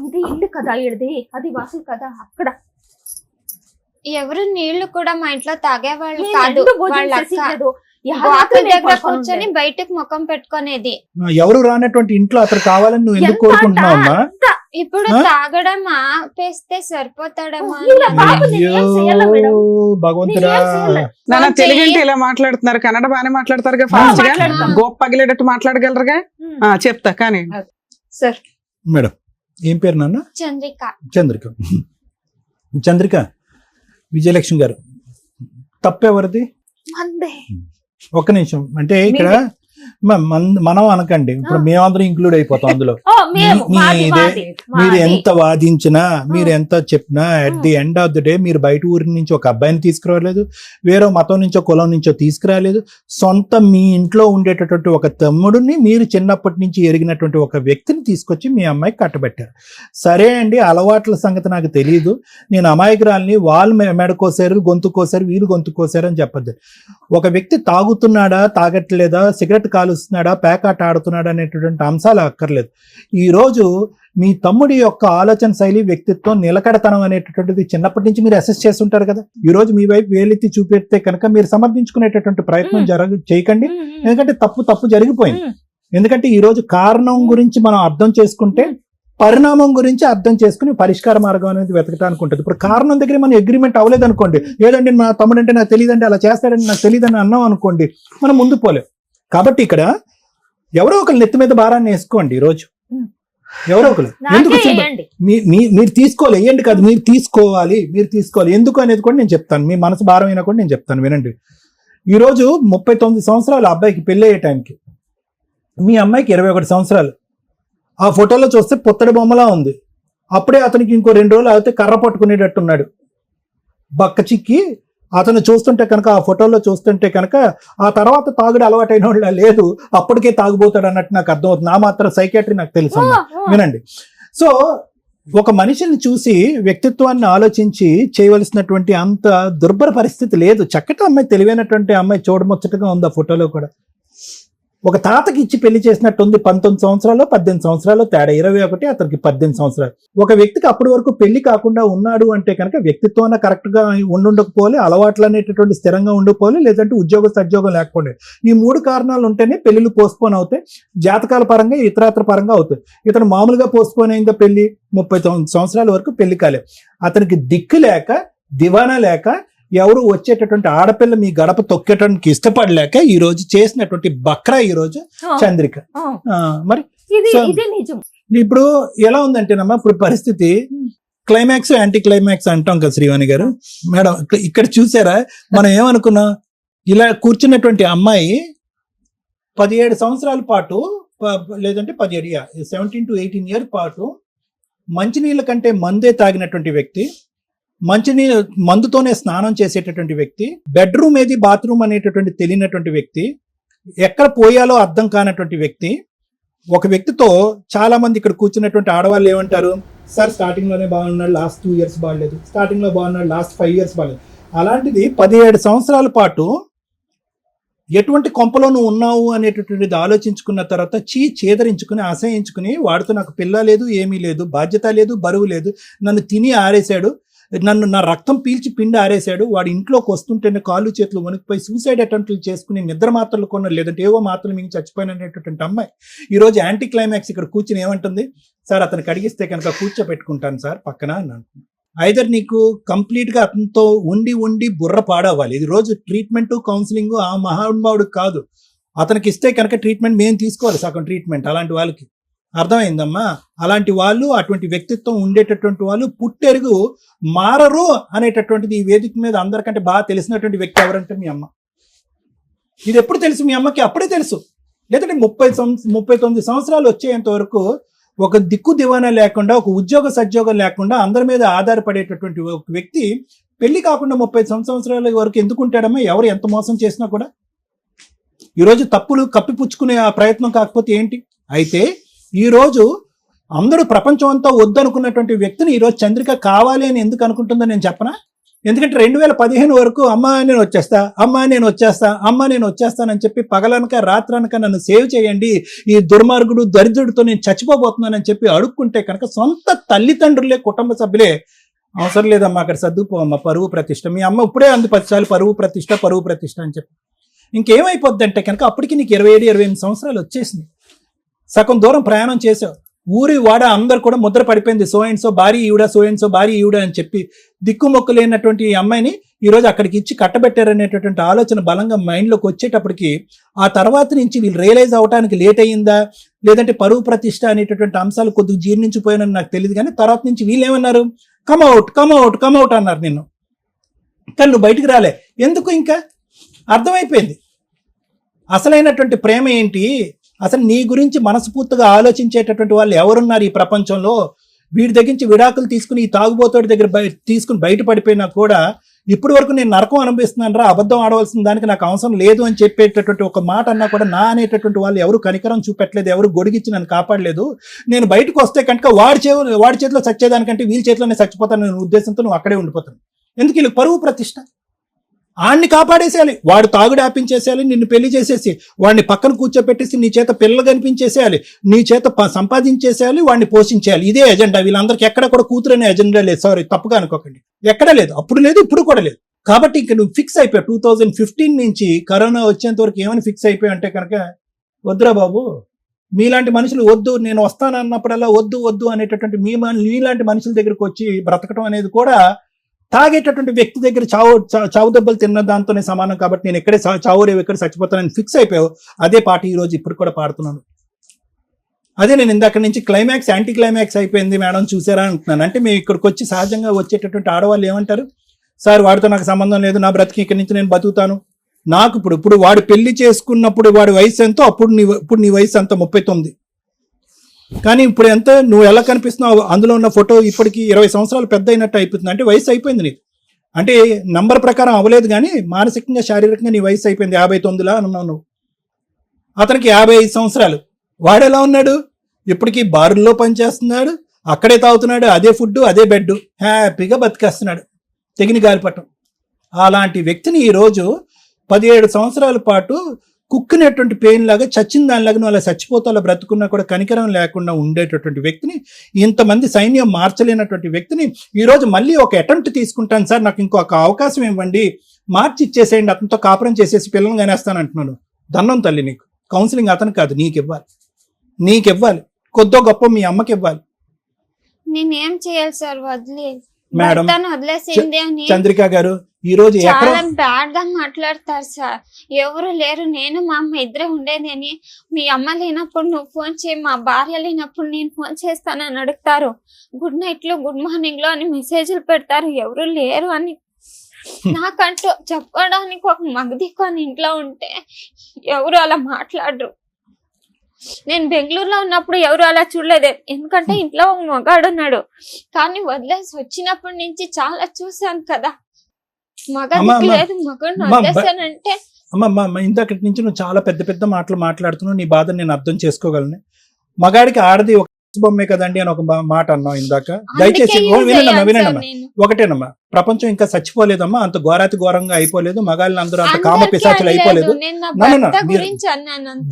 ఇది ఇల్లు కదా, ఇది అది వాసులు కదా, అక్కడ ఎవరు నీళ్లు కూడా మా ఇంట్లో తాగేవాళ్ళు కాదు. కూర్చొని బయటకు ముఖం పెట్టుకునేది. ఎవరు రానటువంటి ఇంట్లో అతను కావాలని నువ్వు ఎందుకు కోరుకుంటున్నావమ్మా? ఇప్పుడు తాగడం ఆపేస్తే సరిపోతాడమ్మా. భగవంతుడా, తెలుగు అంటే ఇలా మాట్లాడుతున్నారు, కన్నడ బాగానే మాట్లాడతారుగా, ఫాస్ట్ గా గోప్ పగిలేటట్టు మాట్లాడగలరుగా. చెప్తా కానీ సార్. మేడం ఏం పేరు నాన్న? చంద్రిక. చంద్రిక విజయలక్ష్మి గారు, తప్పెవరిది? ఒక్క నిమిషం, అంటే ఇక్కడ మనం అనకండి, ఇప్పుడు మేమందరం ఇంక్లూడ్ అయిపోతాం అందులో. మీరు ఎంత వాదించినా, మీరు ఎంత చెప్పినా, at the end of the day మీరు బయట ఊరి నుంచి ఒక అబ్బాయిని తీసుకురాలేదు, వేరే మతం నుంచో కులం నుంచో తీసుకురాలేదు. సొంత మీ ఇంట్లో ఉండేటటువంటి ఒక తమ్ముడిని, మీరు చిన్నప్పటి నుంచి ఎరిగినటువంటి ఒక వ్యక్తిని తీసుకొచ్చి మీ అమ్మాయికి కట్టబెట్టారు. సరే అండి, అలవాట్ల సంగతి నాకు తెలియదు, నేను అమాయకురాలని, వాళ్ళు మెడ కోసారు, గొంతు కోసారు, వీళ్ళు గొంతు కోసారు అని చెప్పద్దు. ఒక వ్యక్తి తాగుతున్నాడా, తాగట్లేదా, సిగరెట్ కాలుస్తున్నాడా, పేకాట ఆడుతున్నాడా అనేటటువంటి అంశాలు అక్కర్లేదు. ఈరోజు మీ తమ్ముడి యొక్క ఆలోచన శైలి, వ్యక్తిత్వం, నిలకడతనం అనేటటువంటిది చిన్నప్పటి నుంచి మీరు అసెస్ చేస్తుంటారు కదా. ఈ రోజు మీ వైపు వేలెత్తి చూపెడితే కనుక మీరు సమర్థించుకునేటటువంటి ప్రయత్నం చేయకండి. ఎందుకంటే తప్పు జరిగిపోయింది. ఎందుకంటే ఈ రోజు కారణం గురించి మనం అర్థం చేసుకుంటే పరిణామం గురించి అర్థం చేసుకుని పరిష్కార మార్గం అనేది వెతకడానికి ఉంటుంది. ఇప్పుడు కారణం దగ్గర మనం అగ్రిమెంట్ అవ్వలేదు అనుకోండి, ఏదండి మా తమ్ముడు అంటే నాకు తెలియదండి, అలా చేస్తాడని నాకు తెలియదని అన్నాం అనుకోండి, మనం ముందు పోలేం. కాబట్టి ఇక్కడ ఎవరో ఒకరు నెత్తి మీద భారాన్ని వేసుకోండి. ఈరోజు ఎవరో ఒకరు ఎందుకు నాకే వచ్చింది? వేయండి. మీరు తీసుకోవాలి, వేయండి కాదు, మీరు తీసుకోవాలి. ఎందుకు అనేది కూడా నేను చెప్తాను. మీ మనసు భారం అయినా కూడా నేను చెప్తాను, వినండి. ఈరోజు 39 సంవత్సరాలు అబ్బాయికి పెళ్ళి అయ్యే టైంకి, మీ అమ్మాయికి 21 సంవత్సరాలు. ఆ ఫోటోలో చూస్తే పుత్తడి బొమ్మలా ఉంది. అప్పుడే అతనికి ఇంకో 2 రోజులు అయితే కర్ర పట్టుకునేటట్టున్నాడు. బక్క చిక్కి అతను చూస్తుంటే కనుక, ఆ ఫోటోలో చూస్తుంటే కనుక ఆ తర్వాత తాగుడు అలవాటైన వాళ్ళ లేదు, అప్పటికే తాగుబోతాడు అన్నట్టు నాకు అర్థమవుతుంది. ఆ మాత్రం సైకాట్రీ నాకు తెలుసు అమ్మా. వినండి. సో ఒక మనిషిని చూసి వ్యక్తిత్వాన్ని ఆలోచించి చేయవలసినటువంటి అంత దుర్భర పరిస్థితి లేదు. చక్కటి అమ్మాయి, తెలివైనటువంటి అమ్మాయి, చూడముచ్చటగా ఉంది ఆ ఫోటోలో కూడా. ఒక తాతకి ఇచ్చి పెళ్లి చేసినట్టుంది. 19 సంవత్సరాలు 18 సంవత్సరాలు తేడా, 21, అతనికి 18 సంవత్సరాలు. ఒక వ్యక్తికి అప్పటి వరకు పెళ్లి కాకుండా ఉన్నాడు అంటే కనుక వ్యక్తిత్వం కరెక్ట్ గా ఉండకపోలే, అలవాట్లు అనేటటువంటి స్థిరంగా ఉండకపోలే, లేదంటే ఉద్యోగ సద్యోగం లేకపోలే. ఈ 3 కారణాలు ఉంటేనే పెళ్లిళ్ళు పోస్ట్పోన్ అవుతాయి. జాతకాల పరంగా, ఇతరాత్ర పరంగా అవుతాయి. ఇతను మామూలుగా పోస్ట్పోన్ అయిందా పెళ్లి, 39 సంవత్సరాల వరకు పెళ్లి కాలే. అతనికి దిక్కు లేక, దివానా లేక, ఎవరు వచ్చేటటువంటి ఆడపిల్ల మీ గడప తొక్కేటానికి ఇష్టపడలేక ఈ రోజు చేసినటువంటి బక్రా ఈ రోజు చంద్రిక. మరి ఇది నిజం. ఇప్పుడు ఎలా ఉందంటేనమ్మా, ఇప్పుడు పరిస్థితి క్లైమాక్స్ యాంటీ క్లైమాక్స్ అంటాం కదా శ్రీవాణి గారు. మేడం ఇక్కడ చూసారా, మనం ఏమనుకున్నాం, ఇలా కూర్చున్నటువంటి అమ్మాయి 17 సంవత్సరాల పాటు, లేదంటే 17 to 18 ఇయర్ పాటు మంచినీళ్ళ కంటే మందే తాగినటువంటి వ్యక్తి, మందుతోనే స్నానం చేసేటటువంటి వ్యక్తి, బెడ్రూమ్ ఏది బాత్రూమ్ అనేటటువంటి తెలియనటువంటి వ్యక్తి, ఎక్కడ పోయాలో అర్థం కానటువంటి వ్యక్తి. ఒక వ్యక్తితో చాలా మంది ఇక్కడ కూర్చున్నటువంటి ఆడవాళ్ళు ఏమంటారు, సార్ స్టార్టింగ్ లోనే బాగున్నాడు, లాస్ట్ 2 years బాగలేదు, స్టార్టింగ్ లో బాగున్నాడు, లాస్ట్ 5 years బాగలేదు. అలాంటిది 17 సంవత్సరాల పాటు ఎటువంటి కొంపలో నువ్వు ఉన్నావు అనేటటువంటిది ఆలోచించుకున్న తర్వాత చేదరించుకుని, అసహించుకుని, వాడితో నాకు పిల్ల లేదు, ఏమీ లేదు, బాధ్యత లేదు, బరువు లేదు, నన్ను తిని ఆరేశాడు, నా రక్తం పీల్చి పిండి ఆరేశాడు, వాడి ఇంట్లోకి వస్తుంటేనే కాళ్ళు చేతులు వణికిపోయి సూసైడ్ అటెంప్ట్లు చేసుకుని నిద్ర మాత్రలు కొన్నారు, లేదంటే ఏవో మాత్రలు మింగి చచ్చిపోయినటువంటి అమ్మాయి ఈరోజు యాంటీ క్లైమాక్స్ ఇక్కడ కూర్చుని ఏమంటుంది, సార్ అతనికి అడిగిస్తే కనుక కూర్చోపెట్టుకుంటాను సార్ పక్కన అని అంటుంది. ఐదర్ నీకు కంప్లీట్ గా అతనితో ఉండి బుర్ర పాడవ్వాలి. ఇది రోజు ట్రీట్మెంట్, కౌన్సిలింగ్ ఆ మహానుభావుడు కాదు, అతనికి ఇస్తే కనుక ట్రీట్మెంట్ మేము తీసుకోవాలి, సగం ట్రీట్మెంట్. అలాంటి వాళ్ళకి అర్థమైందమ్మా, అలాంటి వాళ్ళు, అటువంటి వ్యక్తిత్వం ఉండేటటువంటి వాళ్ళు పుట్టెరుగు మారరు అనేటటువంటిది ఈ వేదిక మీద అందరికంటే బాగా తెలిసినటువంటి వ్యక్తి ఎవరంటే మీ అమ్మ. ఇది ఎప్పుడు తెలుసు మీ అమ్మకి? అప్పుడే తెలుసు. లేదంటే 39 సంవత్సరాలు వచ్చేంత వరకు ఒక దిక్కు దివానా లేకుండా, ఒక ఉద్యోగ సద్యోగం లేకుండా అందరి మీద ఆధారపడేటటువంటి ఒక వ్యక్తి పెళ్లి కాకుండా 30 సంవత్సరాల వరకు ఎందుకు ఉంటాడమ్మా? ఎవరు ఎంత మోసం చేసినా కూడా. ఈరోజు తప్పులు కప్పిపుచ్చుకునే ఆ ప్రయత్నం కాకపోతే ఏంటి? అయితే ఈరోజు అందరూ ప్రపంచం అంతా వద్దనుకున్నటువంటి వ్యక్తిని ఈరోజు చంద్రిక కావాలి అని ఎందుకు అనుకుంటుందో నేను చెప్పనా? ఎందుకంటే 2015 వరకు అమ్మా నేను వచ్చేస్తానని చెప్పి పగలనక రాత్రనక నన్ను సేవ్ చేయండి, ఈ దుర్మార్గుడు దరిద్రుడితో నేను చచ్చిపోబోతున్నానని చెప్పి అడుక్కుంటే కనుక సొంత తల్లిదండ్రులే, కుటుంబ సభ్యులే అవసరం లేదమ్మా అక్కడ సర్దుకోమ్మా, పరువు ప్రతిష్ట. మీ అమ్మ ఇప్పుడే అంది 10 సార్లు పరువు ప్రతిష్ట అని చెప్పి. ఇంకేమైపోద్ది అంటే కనుక అప్పటికి నీకు 27-28 సంవత్సరాలు వచ్చేసింది. సగం దూరం ప్రయాణం చేసావు, ఊరి వాడ అందరు కూడా ముద్ర పడిపోయింది, సో అండ్ సో భార్య ఈవిడ అని చెప్పి దిక్కుమొక్కు లేనటువంటి ఈ అమ్మాయిని ఈరోజు అక్కడికి ఇచ్చి కట్టబెట్టారనేటటువంటి ఆలోచన బలంగా మైండ్లోకి వచ్చేటప్పటికి ఆ తర్వాత నుంచి వీళ్ళు రియలైజ్ అవడానికి లేట్ అయ్యిందా, లేదంటే పరువు ప్రతిష్ట అనేటటువంటి అంశాలు కొద్దిగా జీర్ణించిపోయానని నాకు తెలియదు. కానీ తర్వాత నుంచి వీళ్ళు ఏమన్నారు, కమ్అవుట్ అన్నారు నిన్ను, కానీ నువ్వు బయటికి రాలే. ఎందుకు? ఇంకా అర్థమైపోయింది అసలైనటువంటి ప్రేమ ఏంటి, అసలు నీ గురించి మనస్ఫూర్తిగా ఆలోచించేటటువంటి వాళ్ళు ఎవరున్నారు ఈ ప్రపంచంలో. వీడి దగ్గర నుంచి విడాకులు తీసుకుని ఈ తాగుబోతోడి దగ్గర తీసుకుని బయటపడిపోయినా కూడా ఇప్పటి వరకు నేను నరకం అనుభవిస్తున్నాను రా, అబద్ధం ఆడవలసిన దానికి నాకు అవసరం లేదు అని చెప్పేటటువంటి ఒక మాట అన్నా కూడా నా అనేటటువంటి వాళ్ళు ఎవరు కనికరం చూపెట్టలేదు, ఎవరు గొడిగిచ్చి నన్ను కాపాడలేదు. నేను బయటకు వస్తే కనుక వాడి చేతిలో చచ్చేదానికంటే వీళ్ళ చేతిలోనే చచ్చిపోతాను అనే ఉద్దేశంతో నువ్వు అక్కడే ఉండిపోతాను. ఎందుకు? వీళ్ళకి పరువు ప్రతిష్ట. ఆడిని కాపాడేసేయాలి, వాడు తాగుడు ఆపించేసేయాలి, నిన్ను పెళ్లి చేసేసి వాడిని పక్కన కూర్చోపెట్టేసి నీ చేత పిల్లలు కనిపించేసేయాలి, నీ చేత సంపాదించేసేయాలి, వాడిని పోషించేయాలి. ఇదే ఎజెండా. వీళ్ళందరికీ ఎక్కడ కూడా కూతురనే ఎజెండా లేదు. సారీ, తప్పుగా అనుకోకండి, ఎక్కడ లేదు, అప్పుడు లేదు, ఇప్పుడు కూడా లేదు. కాబట్టి ఇంక నువ్వు ఫిక్స్ అయిపోయావు. 2015 నుంచి కరోనా వచ్చేంత వరకు ఏమని ఫిక్స్ అయిపోయావు అంటే కనుక, వద్దురా బాబు, మీలాంటి మనుషులు వద్దు, నేను వస్తానన్నప్పుడల్లా వద్దు అనేటటువంటి మీలాంటి మనుషుల దగ్గరకు వచ్చి బ్రతకడం అనేది కూడా తాగేటటువంటి వ్యక్తి దగ్గర చావు దెబ్బలు తిన్న దాంతోనే సమానం. కాబట్టి నేను ఎక్కడే చావు రేవు ఎక్కడ చచ్చిపోతానని ఫిక్స్ అయిపోయావు. అదే పాట ఈరోజు ఇప్పుడు కూడా పాడుతున్నాను. అదే నేను ఇందాక నుంచి క్లైమాక్స్ యాంటీ క్లైమాక్స్ అయిపోయింది మేడం చూసారా అంటున్నాను. అంటే మేము ఇక్కడికి వచ్చి సహజంగా వచ్చేటటువంటి ఆడవాళ్ళు ఏమంటారు, సార్ వాడితో నాకు సంబంధం లేదు, నా బ్రతికి ఇక్కడి నుంచి నేను బతుకుతాను, నాకు ఇప్పుడు వాడు పెళ్లి చేసుకున్నప్పుడు వాడి వయసు ఎంతో ఇప్పుడు నీ వయసు ఎంత 39, కానీ ఇప్పుడు ఎంత నువ్వు ఎలా కనిపిస్తున్నావు, అందులో ఉన్న ఫోటో ఇప్పటికి 20 సంవత్సరాలు పెద్ద అయినట్టు అయిపోతుంది. అంటే వయసు అయిపోయింది నీకు, అంటే నంబర్ ప్రకారం అవ్వలేదు కానీ మానసికంగా శారీరకంగా నీ వయసు అయిపోయింది. 59లా అన్నావు నువ్వు, అతనికి 55 సంవత్సరాలు. వాడెలా ఉన్నాడు, ఇప్పటికీ బారుల్లో పనిచేస్తున్నాడు, అక్కడే తాగుతున్నాడు, అదే ఫుడ్ అదే బెడ్, హ్యాపీగా బతికేస్తున్నాడు తెగిన గాలిపటం. అలాంటి వ్యక్తిని ఈరోజు 17 సంవత్సరాల పాటు కుక్కినటువంటి పెయిన్ లాగా చచ్చిన దానిలాగా నువ్వు అలా చచ్చిపోతా అలా బ్రతుకున్నా కూడా కనికరం లేకుండా ఉండేటటువంటి వ్యక్తిని, ఇంతమంది సైన్యం మార్చలేనటువంటి వ్యక్తిని ఈరోజు మళ్ళీ ఒక అటెంప్ట్ తీసుకుంటాను సార్, నాకు ఇంకొక అవకాశం ఇవ్వండి, మార్చి ఇచ్చేసేయండి, అతనితో కాపురం చేసేసి పిల్లల్ని కనేస్తాను అంటున్నాను. దండం తల్లి, నీకు కౌన్సిలింగ్ అతను కాదు నీకు ఇవ్వాలి, కొద్దో గొప్ప మీ అమ్మకి ఇవ్వాలి. నేనేం చేయాలి సార్? మేడం వదిలేసింది అని చంద్రిక గారు ఈ రోజు చాలా బ్యాడ్ గా మాట్లాడతారు సార్. ఎవరు లేరు, నేను మా అమ్మ ఇద్దరే ఉండేది అని. మీ అమ్మ లేనప్పుడు నువ్వు ఫోన్ చేయి, మా భార్య లేనప్పుడు నేను ఫోన్ చేస్తానని అడుగుతారు. గుడ్ నైట్ లో గుడ్ మార్నింగ్ లో అని మెసేజ్లు పెడతారు. ఎవరు లేరు అని నాకంటూ చెప్పడానికి ఒక మగదిక్కు ఇంట్లో ఉంటే ఎవరు అలా మాట్లాడరు. నేను బెంగళూరులో ఉన్నప్పుడు ఎవరు అలా చూడలేదు, ఎందుకంటే ఇంట్లో ఒక మగాడు ఉన్నాడు. కానీ వదిలేసి వచ్చినప్పటి నుంచి చాలా చూసాను కదా, మగదిక్కు లేదు, మగడిని వదిలేసానంటే. అమ్మమ్మ ఇంతకటి నుంచి నువ్వు చాలా పెద్ద పెద్ద మాటలు మాట్లాడుతున్నావు, నీ బాధ నేను అర్థం చేసుకోగలను. మగాడికి ఆడది ఒక బొమ్మే కదండి అని ఒక మాట అన్నావు ఇందాక. దయచేసి వినండమ్మా, ఒకటేనమ్మా, ప్రపంచం ఇంకా చచ్చిపోలేదమ్మా, అంత ఘోరాతి ఘోరంగా అయిపోలేదు, మగాళ్ళని అందరూ అంత కామ పిశాచులు అయిపోలేదు.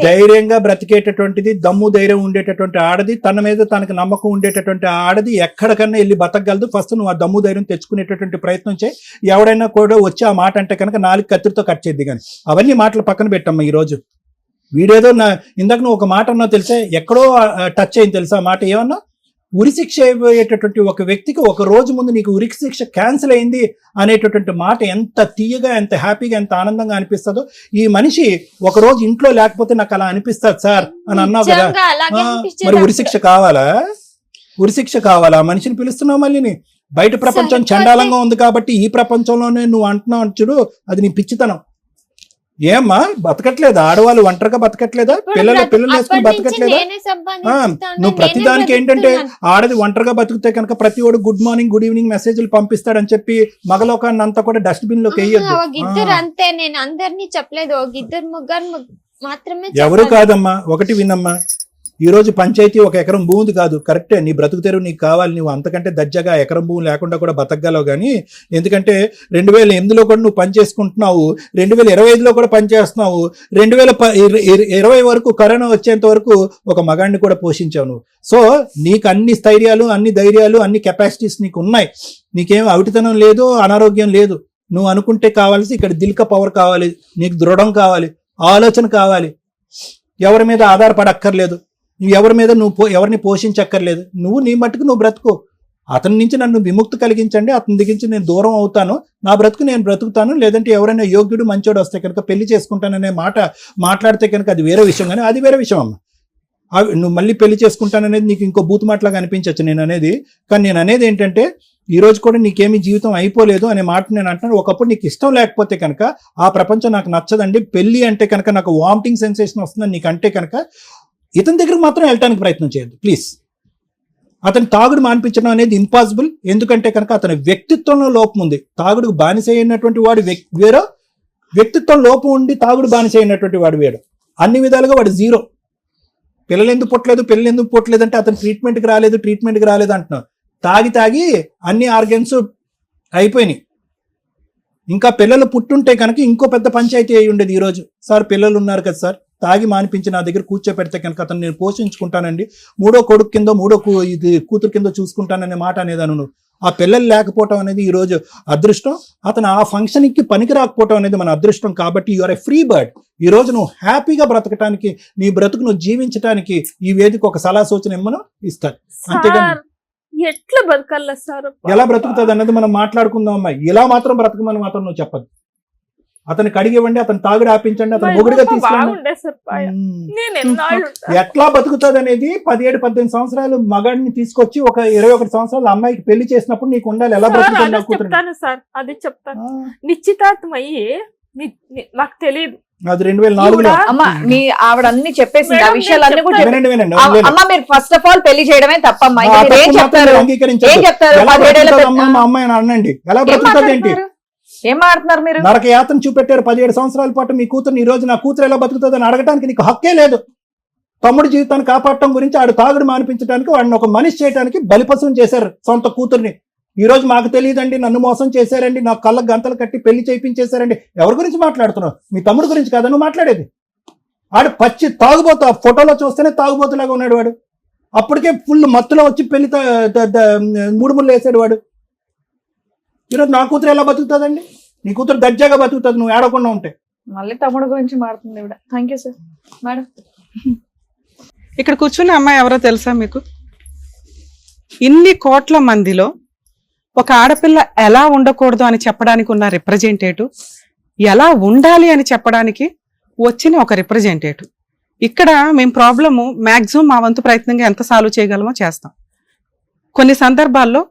ధైర్యంగా బ్రతికేటటువంటిది, దమ్ము ధైర్యం ఉండేటటువంటి ఆడది, తన మీద తనకు నమ్మకం ఉండేటటువంటి ఆడది ఎక్కడికన్నా వెళ్ళి బతకగలదు. ఫస్ట్ నువ్వు ఆ దమ్ము ధైర్యం తెచ్చుకునేటటువంటి ప్రయత్నం చేయి. ఎవడైనా కూడా వచ్చి ఆ మాట అంటే కనుక 4 కత్తిరితో కట్ చేద్ది. కానీ అవన్నీ మాటలు పక్కన పెట్టమ్మా. ఈ రోజు వీడేదో ఇందాక నువ్వు ఒక మాట అన్నావు తెలుసా, ఎక్కడో టచ్ అయింది తెలుసా మాట, ఏమన్నా ఉరిశిక్ష అయిపోయేటటువంటి ఒక వ్యక్తికి ఒక రోజు ముందు నీకు ఉరిశిక్ష క్యాన్సిల్ అయింది అనేటటువంటి మాట ఎంత తీయగా, ఎంత హ్యాపీగా, ఎంత ఆనందంగా అనిపిస్తుందో. ఈ మనిషి ఒక రోజు ఇంట్లో లేకపోతే నాకు అలా అనిపిస్తుంది సార్ అని అన్నావు కదా, మరి ఉరిశిక్ష కావాలా? మనిషిని పిలుస్తున్నావు మళ్ళీ. బయట ప్రపంచం చండాలంగా ఉంది కాబట్టి ఈ ప్రపంచంలోనే నువ్వు అంటున్నావు చూడు, అది నీ పిచ్చితనం. ఏమ్మా బతకట్లేదా ఆడవాళ్ళు, ఒంటరిగా బతకట్లేదా, పిల్లలు వేసుకుని బతకట్లేదా? నువ్వు ప్రతిదానికి ఏంటంటే ఆడది ఒంటరిగా బతికితే కనుక ప్రతి ఒడు గుడ్ మార్నింగ్ గుడ్ ఈవినింగ్ మెసేజ్లు పంపిస్తాడని చెప్పి మగలోకాన్ని అంతా కూడా డస్ట్బిన్ లోకి వేయద్దు. అంతే, నేను అందరినీ చెప్పలేదు, ఇద్దరు ముగ్గురు మాత్రమే. ఎవరు కాదమ్మా, ఒకటి వినమ్మా, ఈ రోజు పంచాయతీ 1 ఎకరం భూమి కాదు, కరెక్టే, నీ బ్రతుకు తెరువు నీకు కావాలి, నువ్వు అంతకంటే దజ్జగా ఎకరం భూమి లేకుండా కూడా బతకగలవు. కానీ ఎందుకంటే 2008లో కూడా నువ్వు పని చేసుకుంటున్నావు, 2025లో కూడా పనిచేస్తున్నావు, 2020 వరకు కరోనా వచ్చేంత వరకు ఒక మగాడిని కూడా పోషించావు నువ్వు. సో నీకు అన్ని స్థైర్యాలు, అన్ని ధైర్యాలు, అన్ని కెపాసిటీస్ నీకు ఉన్నాయి, నీకేం అవిటితనం లేదు, అనారోగ్యం లేదు. నువ్వు అనుకుంటే కావాల్సి ఇక్కడ దిల్క పవర్ కావాలి, నీకు దృఢం కావాలి, ఆలోచన కావాలి, ఎవరి మీద ఆధారపడక్కర్లేదు, ఎవరి మీద నువ్వు ఎవరిని పోషించక్కర్లేదు, నువ్వు నీ మట్టుకు నువ్వు బ్రతుకు. అతని నుంచి నన్ను విముక్తి కలిగించండి, అతని దగ్గర నేను దూరం అవుతాను, నా బ్రతుకు నేను బ్రతుకుతాను, లేదంటే ఎవరైనా యోగ్యుడు మంచోడు వస్తే కనుక పెళ్లి చేసుకుంటాననే మాట మాట్లాడితే కనుక అది వేరే విషయం. కానీ అది వేరే విషయం అమ్మ. నువ్వు మళ్ళీ పెళ్లి చేసుకుంటాననేది నీకు ఇంకో బూతు మాటలాగా అనిపించచ్చు నేను అనేది. కానీ నేను అనేది ఏంటంటే ఈ రోజు కూడా నీకేమీ జీవితం అయిపోలేదు అనే మాట నేను అంటున్నాను. ఒకప్పుడు నీకు ఇష్టం లేకపోతే కనుక ఆ ప్రపంచం నాకు నచ్చదండి, పెళ్లి అంటే కనుక నాకు వామిటింగ్ సెన్సేషన్ వస్తుందని నీకు అంటే కనుక ఇతని దగ్గరికి మాత్రం వెళ్ళటానికి ప్రయత్నం చేయొద్దు ప్లీజ్. అతని తాగుడు మానిపించడం అనేది ఇంపాసిబుల్. ఎందుకంటే కనుక అతని వ్యక్తిత్వంలో లోపం ఉంది. తాగుడుకు బానిస అయినటువంటి వాడు వేరో, వ్యక్తిత్వం లోపం ఉండి తాగుడు బానిస అయినటువంటి వాడు వేరు. అన్ని విధాలుగా వాడు జీరో. పిల్లలు ఎందుకు పుట్టలేదు అంటే అతను ట్రీట్మెంట్కి రాలేదు అంటున్నావు. తాగి అన్ని ఆర్గన్స్ అయిపోయినాయి. ఇంకా పిల్లలు పుట్టుంటే కనుక ఇంకో పెద్ద పంచాయతీ అయి ఉండేది. ఈరోజు సార్ పిల్లలు ఉన్నారు కదా సార్, తాగి మానిపించి నా దగ్గర కూర్చోపెడితే కనుక అతను నేను పోషించుకుంటానండి, 3వ కొడుకు కింద 3వ కూతురు కింద చూసుకుంటాననే మాట అనేదాను. నువ్వు ఆ పిల్లలు లేకపోవటం అనేది ఈరోజు అదృష్టం. అతను ఆ ఫంక్షన్కి పనికి రాకపోవటం అనేది మన అదృష్టం. కాబట్టి యూఆర్ ఏ ఫ్రీ బర్డ్. ఈ రోజు నువ్వు హ్యాపీగా బ్రతకటానికి, నీ బ్రతుకు నువ్వు జీవించడానికి ఈ వేదిక ఒక సలహా సూచన ఏమో ఇస్తారు. అంతేగాని ఎట్లా బతకాల సార్, ఎలా బ్రతుకుతుంది అన్నది మనం మాట్లాడుకుందాం అమ్మాయి. ఇలా మాత్రం బ్రతకమని మాత్రం నువ్వు చెప్పదు. అతను కడిగివ్వండి, అతను తాగుడు ఆపించండి, అతను మొగుడుగా తీసుకురండి. ఎట్లా బతుకుతుంది అనేది 17-18 సంవత్సరాలు మగాడిని తీసుకొచ్చి ఒక 21 సంవత్సరాలు అమ్మాయికి పెళ్లి చేసినప్పుడు నీకు ఉండాలి. ఎలా బతుకుతుంది చెప్తాను సార్, అది చెప్తాను. నిశ్చితార్థం అయ్యి నాకు తెలియదు, అది 2004లో. అమ్మా మీ ఆవిడ అన్ని చెప్పేసింది, ఆ విషయాలన్నీ కూడా వినండి. అమ్మ మీరు ఫస్ట్ ఆఫ్ ఆల్ పెళ్లి చేయడమే తప్పమ్మా. ఏం చెప్తారు, ఏం చెప్తారు? మా అమ్మాయి అనండి, ఎలా బ్రతుకుతుంది ఏంటి? ఏం మాట్లాడుతున్నారు మీరు? నరక యాతన చూపెట్టారు 17 సంవత్సరాల పాటు మీ కూతురు. ఈ రోజు నా కూతురు ఎలా బతుకుతుంది అని అడగడానికి నీకు హక్కే లేదు. తమ్ముడి జీవితాన్ని కాపాడటం గురించి, ఆడు తాగుడు మానిపించడానికి, వాడిని ఒక మనిషి చేయడానికి బలిపశం చేశారు సొంత కూతుర్ని. ఈ రోజు మాకు తెలియదండి, నన్ను మోసం చేశారండి, నాకు కళ్ళకు గంతలు కట్టి పెళ్లి చేయించేశారండి. ఎవరి గురించి మాట్లాడుతున్నావు? మీ తమ్ముడు గురించి కాదా నువ్వు మాట్లాడేది? ఆడు పచ్చి తాగుబోతు, ఆ ఫోటోలో చూస్తేనే తాగుబోతులాగా ఉన్నాడు వాడు. అప్పటికే ఫుల్ మత్తులో వచ్చి పెళ్లి 3 ముళ్ళు వేసాడు వాడు. ఈరోజు నా కూతురు ఎలా బతుకుతుందండి? నీ కూతురు దర్జాగా బతుకుతుంది నువ్వు ఏడకుండా ఉంటే. మళ్ళీ తమ్ముడు గురించి మారుతుంది ఇవిడ. Thank you sir. మేడం, ఇక్కడ కూర్చున్న అమ్మాయి ఎవరో తెలుసా మీకు? ఇన్ని కోట్ల మందిలో ఒక ఆడపిల్ల ఎలా ఉండకూడదు అని చెప్పడానికి ఉన్న రిప్రజెంటేటివ్, ఎలా ఉండాలి అని చెప్పడానికి వచ్చిన ఒక రిప్రజెంటేటివ్. ఇక్కడ మేము ప్రాబ్లము మ్యాక్సిమం మా వంతు ప్రయత్నంగా ఎంత సాల్వ్ చేయగలమో చేస్తాం. కొన్ని సందర్భాల్లో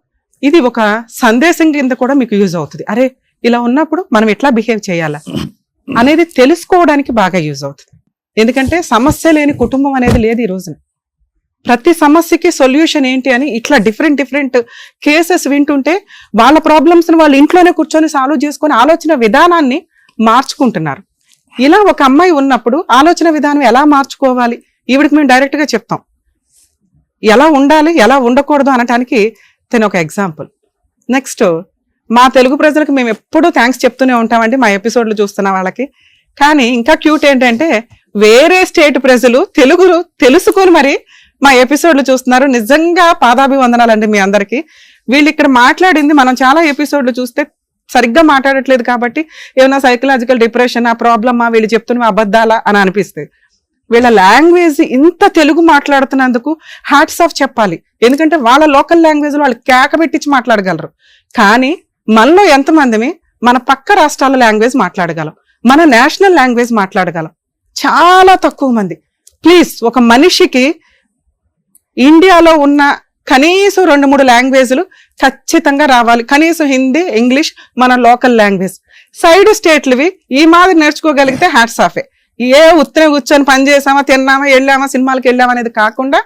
ఇది ఒక సందేశం కింద కూడా మీకు యూజ్ అవుతుంది. అరే ఇలా ఉన్నప్పుడు మనం ఎట్లా బిహేవ్ చేయాలా అనేది తెలుసుకోవడానికి బాగా యూజ్ అవుతుంది. ఎందుకంటే సమస్య లేని కుటుంబం అనేది లేదు ఈ రోజున. ప్రతి సమస్యకి సొల్యూషన్ ఏంటి అని ఇట్లా డిఫరెంట్ కేసెస్ వింటుంటే వాళ్ళ ప్రాబ్లమ్స్ ని వాళ్ళు ఇంట్లోనే కూర్చొని సాల్వ్ చేసుకొని ఆలోచన విధానాన్ని మార్చుకుంటున్నారు. ఇలా ఒక అమ్మాయి ఉన్నప్పుడు ఆలోచన విధానం ఎలా మార్చుకోవాలి ఈవిడికి మేము డైరెక్ట్ గా చెప్తాం. ఎలా ఉండాలి, ఎలా ఉండకూడదు అనటానికి తను ఒక ఎగ్జాంపుల్. నెక్స్ట్, మా తెలుగు ప్రజలకు మేము ఎప్పుడూ థ్యాంక్స్ చెప్తూనే ఉంటామండి మా ఎపిసోడ్లు చూస్తున్న వాళ్ళకి. కానీ ఇంకా క్యూట్ ఏంటంటే వేరే స్టేట్ ప్రజలు తెలుగు తెలుసుకొని మరి మా ఎపిసోడ్లు చూస్తున్నారు. నిజంగా పాదాభివందనాలండి మీ అందరికీ. వీళ్ళు ఇక్కడ మాట్లాడింది మనం చాలా ఎపిసోడ్లు చూస్తే సరిగ్గా మాట్లాడట్లేదు కాబట్టి ఏమైనా సైకలాజికల్ డిప్రెషన్, ఆ ప్రాబ్లమా, వీళ్ళు చెప్తున్న అబద్ధాలా అని అనిపిస్తుంది. వీళ్ళ లాంగ్వేజ్ ఇంత తెలుగు మాట్లాడుతున్నందుకు హ్యాట్స్ ఆఫ్ చెప్పాలి. ఎందుకంటే వాళ్ళ లోకల్ లాంగ్వేజ్ వాళ్ళు కేకబెట్టించి మాట్లాడగలరు. కానీ మనలో ఎంతమందిమి మన పక్క రాష్ట్రాల లాంగ్వేజ్ మాట్లాడగలం, మన నేషనల్ లాంగ్వేజ్ మాట్లాడగలం? చాలా తక్కువ మంది. ప్లీజ్, ఒక మనిషికి ఇండియాలో ఉన్న కనీసం 2-3 లాంగ్వేజ్లు ఖచ్చితంగా రావాలి. కనీసం హిందీ, ఇంగ్లీష్, మన లోకల్ లాంగ్వేజ్. సైడ్ స్టేట్లువి ఈ మాదిరి నేర్చుకోగలిగితే హ్యాట్స్ ఆఫే. ఏ ఉత్తరం కూర్చొని పని చేసామా, తిన్నామా, వెళ్ళామా, సినిమాలకు వెళ్ళామా అనేది కాకుండా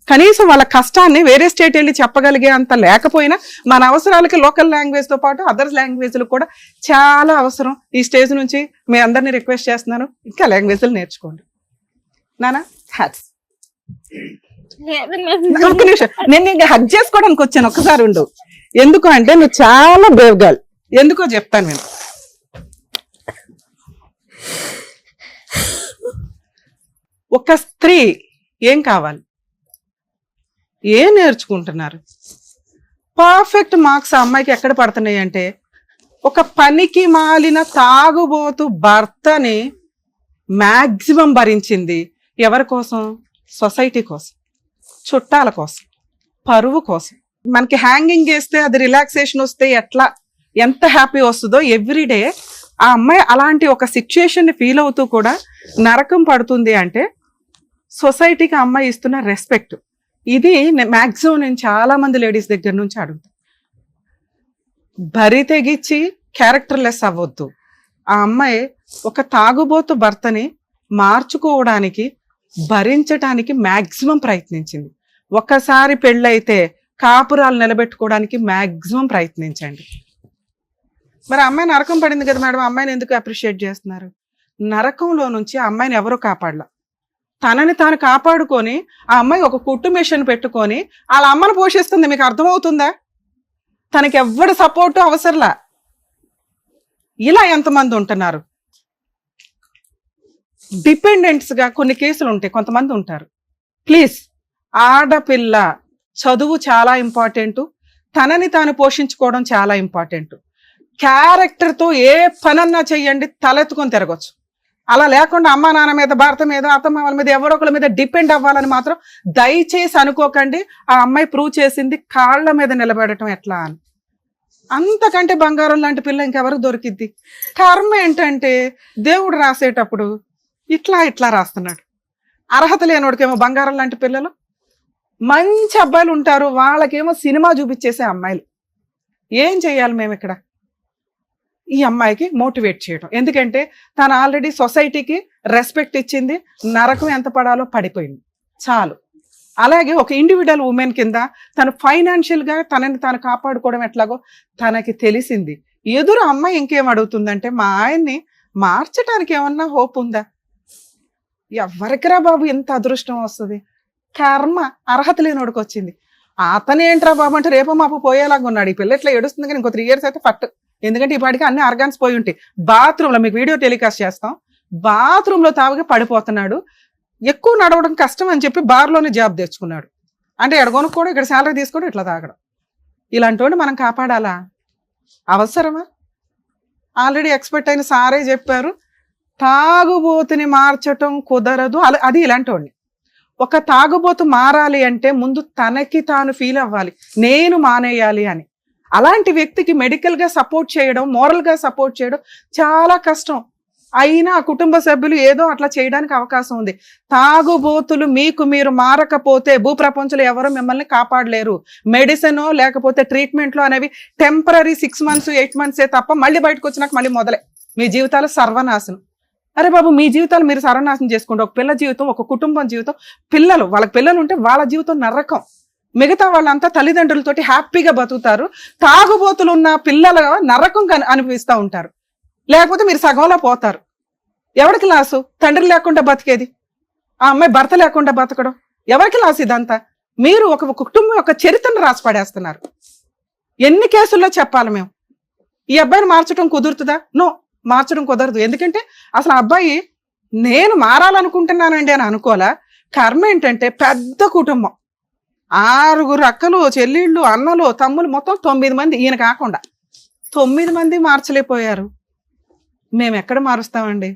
కనీసం వాళ్ళ కష్టాన్ని వేరే స్టేట్ వెళ్ళి చెప్పగలిగే అంత లేకపోయినా మన అవసరాలకి లోకల్ లాంగ్వేజ్ తో పాటు అదర్ లాంగ్వేజ్లు కూడా చాలా అవసరం. ఈ స్టేజ్ నుంచి మీ అందరినీ రిక్వెస్ట్ చేస్తున్నాను, ఇంకా లాంగ్వేజ్లు నేర్చుకోండి. నానా హ్యాట్స్. ఒక్క నిమిషం, నేను ఇంకా హగ్ చేసుకోవడానికి వచ్చాను, ఒక్కసారి ఉండు. ఎందుకు అంటే నువ్వు చాలా బ్రేవ్ గర్ల్. ఎందుకో చెప్తాను నేను. ఒక స్త్రీ ఏం కావాలి, ఏం నేర్చుకుంటున్నారు? పర్ఫెక్ట్ మార్క్స్ ఆ అమ్మాయికి ఎక్కడ పడుతున్నాయి అంటే, ఒక పనికి మాలిన తాగుబోతు భర్తని మ్యాక్సిమం భరించింది ఎవరి కోసం? సొసైటీ కోసం, చుట్టాల కోసం, పరువు కోసం. మనకి హ్యాంగింగ్ చేస్తే అది రిలాక్సేషన్ వస్తే ఎంత హ్యాపీ వస్తుందో ఎవ్రీడే ఆ అమ్మాయి అలాంటి ఒక సిచ్యుయేషన్ ని ఫీల్ అవుతూ కూడా నరకం పడుతుంది అంటే సొసైటీకి ఆ అమ్మాయి ఇస్తున్న రెస్పెక్ట్. ఇది మ్యాక్సిమం నేను చాలా మంది లేడీస్ దగ్గర నుంచి అడుగుతాను. బరి తెగిచ్చి క్యారెక్టర్లెస్ అవ్వద్దు. ఆ అమ్మాయి ఒక తాగుబోతు భర్తని మార్చుకోవడానికి, భరించటానికి మ్యాక్సిమం ప్రయత్నించింది. ఒక్కసారి పెళ్ళైతే కాపురాలు నిలబెట్టుకోవడానికి మ్యాక్సిమం ప్రయత్నించండి. మరి అమ్మాయి నరకం పడింది కదా మేడం, అమ్మాయిని ఎందుకు అప్రిషియేట్ చేస్తున్నారు? నరకంలో నుంచి ఆ అమ్మాయిని ఎవరు కాపాడలా. తనని తాను కాపాడుకొని ఆ అమ్మాయి ఒక కుట్టు మిషన్ పెట్టుకొని వాళ్ళ అమ్మను పోషిస్తుంది. మీకు అర్థమవుతుందా? తనకి ఎవ్వడి సపోర్టు అవసరంలా. ఇలా ఎంతమంది ఉంటున్నారు? డిపెండెంట్స్ గా కొన్ని కేసులు ఉంటాయి, కొంతమంది ఉంటారు. ప్లీజ్, ఆడపిల్ల చదువు చాలా ఇంపార్టెంట్, తనని తాను పోషించుకోవడం చాలా ఇంపార్టెంట్. క్యారెక్టర్తో ఏ పనన్నా చెయ్యండి, తలెత్తుకొని తిరగచ్చు. అలా లేకుండా అమ్మా నాన్న మీద, భర్త మీద, అత్తమ్మ వాళ్ళ మీద, ఎవరొకరి మీద డిపెండ్ అవ్వాలని మాత్రం దయచేసి అనుకోకండి. ఆ అమ్మాయి ప్రూవ్ చేసింది కాళ్ళ మీద నిలబెడటం ఎట్లా అని. అంతకంటే బంగారం లాంటి పిల్ల ఇంకెవరు దొరికిద్ది? కర్మ ఏంటంటే దేవుడు రాసేటప్పుడు ఇట్లా ఇట్లా రాస్తున్నాడు. అర్హత లేనోడికేమో బంగారం లాంటి పిల్లలు, మంచి అబ్బాయిలు ఉంటారు, వాళ్ళకేమో సినిమా చూపించేసే అమ్మాయిలు. ఏం చేయాలి మేము ఇక్కడ? ఈ అమ్మాయికి మోటివేట్ చేయడం. ఎందుకంటే తను ఆల్రెడీ సొసైటీకి రెస్పెక్ట్ ఇచ్చింది, నరకం ఎంత పడాలో పడిపోయింది, చాలు. అలాగే ఒక ఇండివిజువల్ ఉమెన్ కింద తను ఫైనాన్షియల్గా తనని తాను కాపాడుకోవడం ఎట్లాగో తనకి తెలిసింది. ఎదురు అమ్మాయి ఇంకేం అడుగుతుందంటే, మా ఆయన్ని మార్చడానికి ఏమన్నా హోప్ ఉందా? ఎవరికిరా బాబు ఎంత అదృష్టం వస్తుంది? కర్మ అర్హత లేనోడికి వచ్చింది. అతనేంట్రా బాబు అంటే రేపు మాపు పోయేలాగా ఉన్నాడు. ఈ పిల్ల ఇట్లా ఏడుస్తుంది కానీ ఇంకో 3 years అయితే ఫట్. ఎందుకంటే ఈ పాటికి అన్ని ఆర్గాన్స్ పోయి ఉంటాయి. బాత్రూంలో మీకు వీడియో టెలికాస్ట్ చేస్తాం, బాత్రూంలో తావుగా పడిపోతున్నాడు. ఎక్కువ నడవడం కష్టం అని చెప్పి బార్లోనే జాబ్ తెచ్చుకున్నాడు. అంటే ఎక్కడ కొనుక్కోవడం, ఇక్కడ శాలరీ తీసుకోవడం, ఇట్లా తాగడం. ఇలాంటి వాడిని మనం కాపాడాలా? అవసరమా? ఆల్రెడీ ఎక్స్పర్ట్ అయిన సారే చెప్పారు, తాగుబోతుని మార్చటం కుదరదు. అది ఇలాంటి వాడిని. ఒక తాగుబోతు మారాలి అంటే ముందు తనకి తాను ఫీల్ అవ్వాలి, నేను మానేయాలి అని. అలాంటి వ్యక్తికి మెడికల్గా సపోర్ట్ చేయడం, మోరల్గా సపోర్ట్ చేయడం చాలా కష్టం. అయినా కుటుంబ సభ్యులు ఏదో అట్లా చేయడానికి అవకాశం ఉంది. తాగుబోతులు మీకు మీరు మారకపోతే భూప్రపంచంలో ఎవరు మిమ్మల్ని కాపాడలేరు. మెడిసిన్ లేకపోతే ట్రీట్మెంట్లో అనేవి టెంపరీ 6 months 8 months తప్ప మళ్ళీ బయటకు వచ్చినాక మళ్ళీ మొదలే మీ జీవితాలు సర్వనాశనం. అరే బాబు, మీ జీవితాలు మీరు సర్వనాశనం చేసుకోండి. ఒక పిల్ల జీవితం, ఒక కుటుంబం జీవితం, వాళ్ళకి పిల్లలు ఉంటే వాళ్ళ జీవితం నరకం. మిగతా వాళ్ళంతా తల్లిదండ్రులతోటి హ్యాపీగా బతుకుతారు. తాగుబోతులు ఉన్న పిల్లల నరకం అనిపిస్తూ ఉంటారు. లేకపోతే మీరు సగంలో పోతారు. ఎవరికి లాసు? తండ్రి లేకుండా బతికేది, ఆ అమ్మాయి భర్త లేకుండా బతకడం, ఎవరికి లాసు ఇదంతా? మీరు ఒక కుటుంబం యొక్క చరిత్రను రాసి పడేస్తున్నారు. ఎన్ని కేసుల్లో చెప్పాలి మేము? ఈ అబ్బాయిని మార్చడం కుదురుతుందా? నో, మార్చడం కుదరదు. ఎందుకంటే అసలు అబ్బాయి నేను మారాలనుకుంటున్నానండి అని అనుకోలే. కర్మ ఏంటంటే పెద్ద కుటుంబం, 6 అక్కలు, చెల్లెళ్ళు, అన్నలు, తమ్ములు, మొత్తం 9 మంది. ఈయన కాకుండా 9 మంది మార్చలేకపోయారు. మేము ఎక్కడ మారుస్తామండి?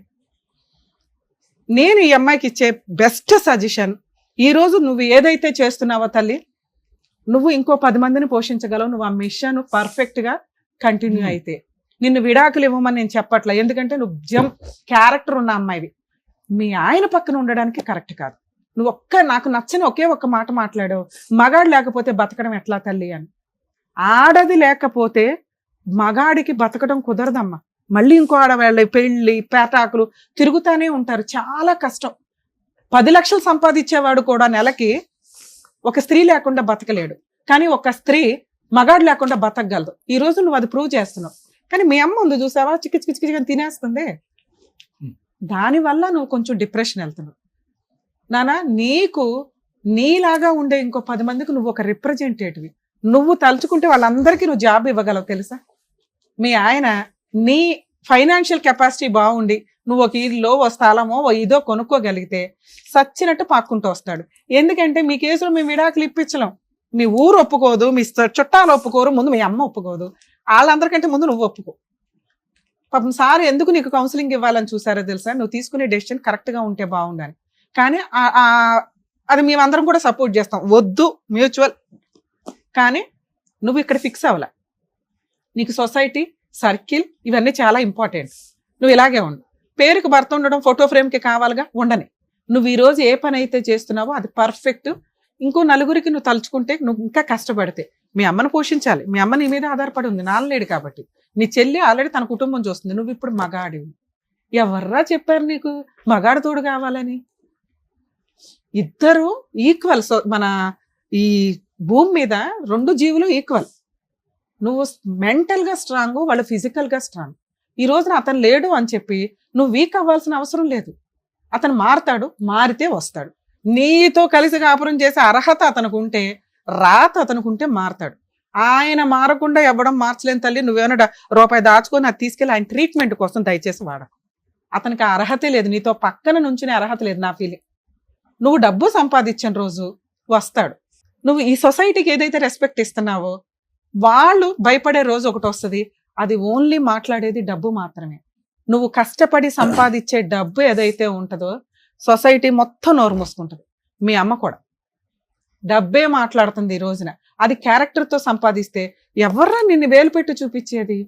నేను ఈ అమ్మాయికి ఇచ్చే బెస్ట్ సజెషన్, ఈరోజు నువ్వు ఏదైతే చేస్తున్నావో తల్లి, నువ్వు ఇంకో 10 మందిని పోషించగలవు. నువ్వు ఆ మిషన్ పర్ఫెక్ట్గా కంటిన్యూ అయితే. నిన్ను విడాకులు ఇవ్వమని నేను చెప్పట్లా, ఎందుకంటే నువ్వు క్యారెక్టర్ ఉన్న అమ్మాయివి. మీ ఆయన పక్కన ఉండడానికి కరెక్ట్ కాదు. నువ్వు నాకు నచ్చని ఒకే ఒక్క మాట మాట్లాడావు, మగాడు లేకపోతే బతకడం ఎట్లా తల్లి అని. ఆడది లేకపోతే మగాడికి బతకడం కుదరదమ్మా. మళ్ళీ ఇంకో ఆడవాళ్ళ పెళ్ళి పేటాకులు తిరుగుతానే ఉంటారు, చాలా కష్టం. 10 లక్షలు సంపాదించేవాడు కూడా నెలకి ఒక స్త్రీ లేకుండా బతకలేడు. కానీ ఒక స్త్రీ మగాడు లేకుండా బతకగలదు. ఈ రోజు నువ్వు అది ప్రూవ్ చేస్తున్నావు. కానీ మీ అమ్మ ఉంది చూసావా, చిక్కి తినేస్తుంది. దానివల్ల నువ్వు కొంచెం డిప్రెషన్ వెళ్తున్నావు. నానా, నీకు నీలాగా ఉండే ఇంకో 10 మందికి నువ్వు ఒక రిప్రజెంటేటివ్. నువ్వు తలుచుకుంటే వాళ్ళందరికీ నువ్వు జాబ్ ఇవ్వగలవు తెలుసా? మీ ఆయన నీ ఫైనాన్షియల్ కెపాసిటీ బాగుండి నువ్వు ఒక ఇల్లు, ఓ స్థలమో, ఓ ఇదో కొనుక్కోగలిగితే సచ్చినట్టు పాక్కుంటూ వస్తాడు. ఎందుకంటే మీ కేసులో మేము విడాకులు ఇప్పించలేం. మీ ఊరు ఒప్పుకోదు, మీ చుట్టాలు ఒప్పుకోరు, ముందు మీ అమ్మ ఒప్పుకోదు. వాళ్ళందరికంటే ముందు నువ్వు ఒప్పుకో. పాపం సార్ ఎందుకు నీకు కౌన్సిలింగ్ ఇవ్వాలని చూసారో తెలుసా? నువ్వు తీసుకునే డెసిషన్ కరెక్ట్గా ఉంటే బాగుండని. కానీ అది మేమందరం కూడా సపోర్ట్ చేస్తాం, వద్దు మ్యూచువల్. కానీ నువ్వు ఇక్కడ ఫిక్స్ అవ్వాల. నీకు సొసైటీ, సర్కిల్ ఇవన్నీ చాలా ఇంపార్టెంట్. నువ్వు ఇలాగే ఉండు. పేరుకి భర్త ఉండడం ఫోటో ఫ్రేమ్కి కావాలిగా, ఉండని. నువ్వు ఈరోజు ఏ పని అయితే చేస్తున్నావో అది పర్ఫెక్ట్. ఇంకో నలుగురికి నువ్వు తలుచుకుంటే, నువ్వు ఇంకా కష్టపడితే మీ అమ్మను పోషించాలి. మీ అమ్మ నీ మీద ఆధారపడి ఉంది, నాన్నలేడు కాబట్టి. నీ చెల్లి ఆల్రెడీ తన కుటుంబం చూస్తుంది, నువ్వు ఇప్పుడు మగాడివి. ఎవర్రా చెప్పారు నీకు మగాడు తోడు కావాలని? ఇద్దరు ఈక్వల్. సో మన ఈ భూమి మీద 2 జీవులు ఈక్వల్. నువ్వు మెంటల్గా స్ట్రాంగ్, వాళ్ళు ఫిజికల్గా స్ట్రాంగ్. ఈ రోజున అతను లేడు అని చెప్పి నువ్వు వీక్ అవ్వాల్సిన అవసరం లేదు. అతను మారుతాడు, మారితే వస్తాడు. నీతో కలిసి కాపురం చేసే అర్హత అతనికి ఉంటే, రాత అతనికి ఉంటే మారతాడు. ఆయన మారకుండా ఇవ్వడం మార్చలేని తల్లి. నువ్వేమైనా రూపాయి దాచుకొని అది తీసుకెళ్ళి ఆయన ట్రీట్మెంట్ కోసం దయచేసి వాడకు. అతనికి ఆ అర్హతే లేదు, నీతో పక్కన నుంచునే అర్హత లేదు. నా ఫీలింగ్, నువ్వు డబ్బు సంపాదించిన రోజు వస్తాడు. నువ్వు ఈ సొసైటీకి ఏదైతే రెస్పెక్ట్ ఇస్తున్నావో వాళ్ళు భయపడే రోజు ఒకటి వస్తుంది. అది ఓన్లీ మాట్లాడేది డబ్బు మాత్రమే. నువ్వు కష్టపడి సంపాదించే డబ్బు ఏదైతే ఉంటుందో సొసైటీ మొత్తం నోరు మూసుకుంటుంది. మీ అమ్మ కూడా డబ్బే మాట్లాడుతుంది ఈ రోజున. అది క్యారెక్టర్తో సంపాదిస్తే ఎవర్రా నిన్ను వేలు పెట్టి చూపించేది?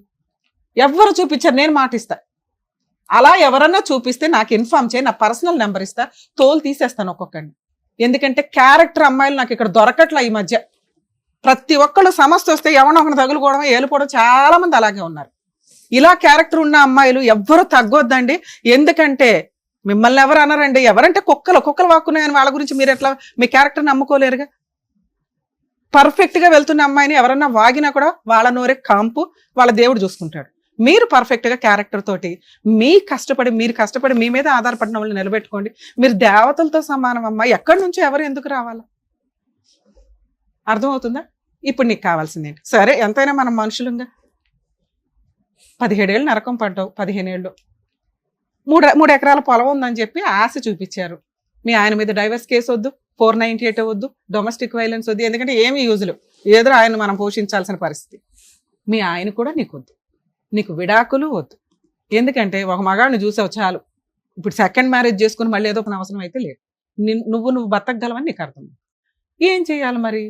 ఎవ్వరు చూపించారు, నేను మాటిస్తా. అలా ఎవరన్నా చూపిస్తే నాకు ఇన్ఫార్మ్ చేయి, నా పర్సనల్ నెంబర్ ఇస్తా, తోలు తీసేస్తాను ఒక్కొక్కడిని. ఎందుకంటే క్యారెక్టర్ అమ్మాయిలు నాకు ఇక్కడ దొరకట్లా ఈ మధ్య. ప్రతి ఒక్కళ్ళు సమస్య వస్తే ఎవరినో ఒకరిని తగులుకోవడం, ఏలుకోవడం, చాలా మంది అలాగే ఉన్నారు. ఇలా క్యారెక్టర్ ఉన్న అమ్మాయిలు ఎవ్వరూ తగ్గొద్దండి. ఎందుకంటే మిమ్మల్ని ఎవరు అన్నారండి, ఎవరంటే కుక్కలు వాక్కున్నాయని వాళ్ళ గురించి మీరు ఎట్లా మీ క్యారెక్టర్ నమ్ముకోలేరుగా. పర్ఫెక్ట్ గా వెళ్తున్న అమ్మాయిని ఎవరన్నా వాగినా కూడా వాళ్ళ నోరే కాంపు, వాళ్ళ దేవుడు చూసుకుంటాడు. మీరు పర్ఫెక్ట్ గా క్యారెక్టర్ తోటి మీరు కష్టపడి మీ మీద ఆధారపడిన వాళ్ళు నిలబెట్టుకోండి. మీరు దేవతలతో సమానం అమ్మా. ఎక్కడి నుంచో ఎవరు ఎందుకు రావాలా? అర్థమవుతుందా? ఇప్పుడు నీకు కావాల్సింది ఏంటి? సరే ఎంతైనా మనం మనుషులుగా 17 ఏళ్ళు నరకం పడ్డావు, 15 ఏళ్ళు 3 ఎకరాల పొలం ఉందని చెప్పి ఆశ చూపించారు. మీ ఆయన మీద డైవర్స్ కేసు వద్దు, 498 వద్దు, డొమెస్టిక్ వైలెన్స్ వద్దు, ఎందుకంటే ఏమి యూజులు, ఏదో ఆయన మనం పోషించాల్సిన పరిస్థితి. మీ ఆయన కూడా నీకు వద్దు, నీకు విడాకులు వద్దు. ఎందుకంటే ఒక మగాడిని చూసావు చాలు. ఇప్పుడు సెకండ్ మ్యారేజ్ చేసుకుని మళ్ళీ ఏదో ఒక అవసరం అయితే లేదు. నువ్వు బతకగలవని నీకు అర్థం. ఏం చేయాలి మరి?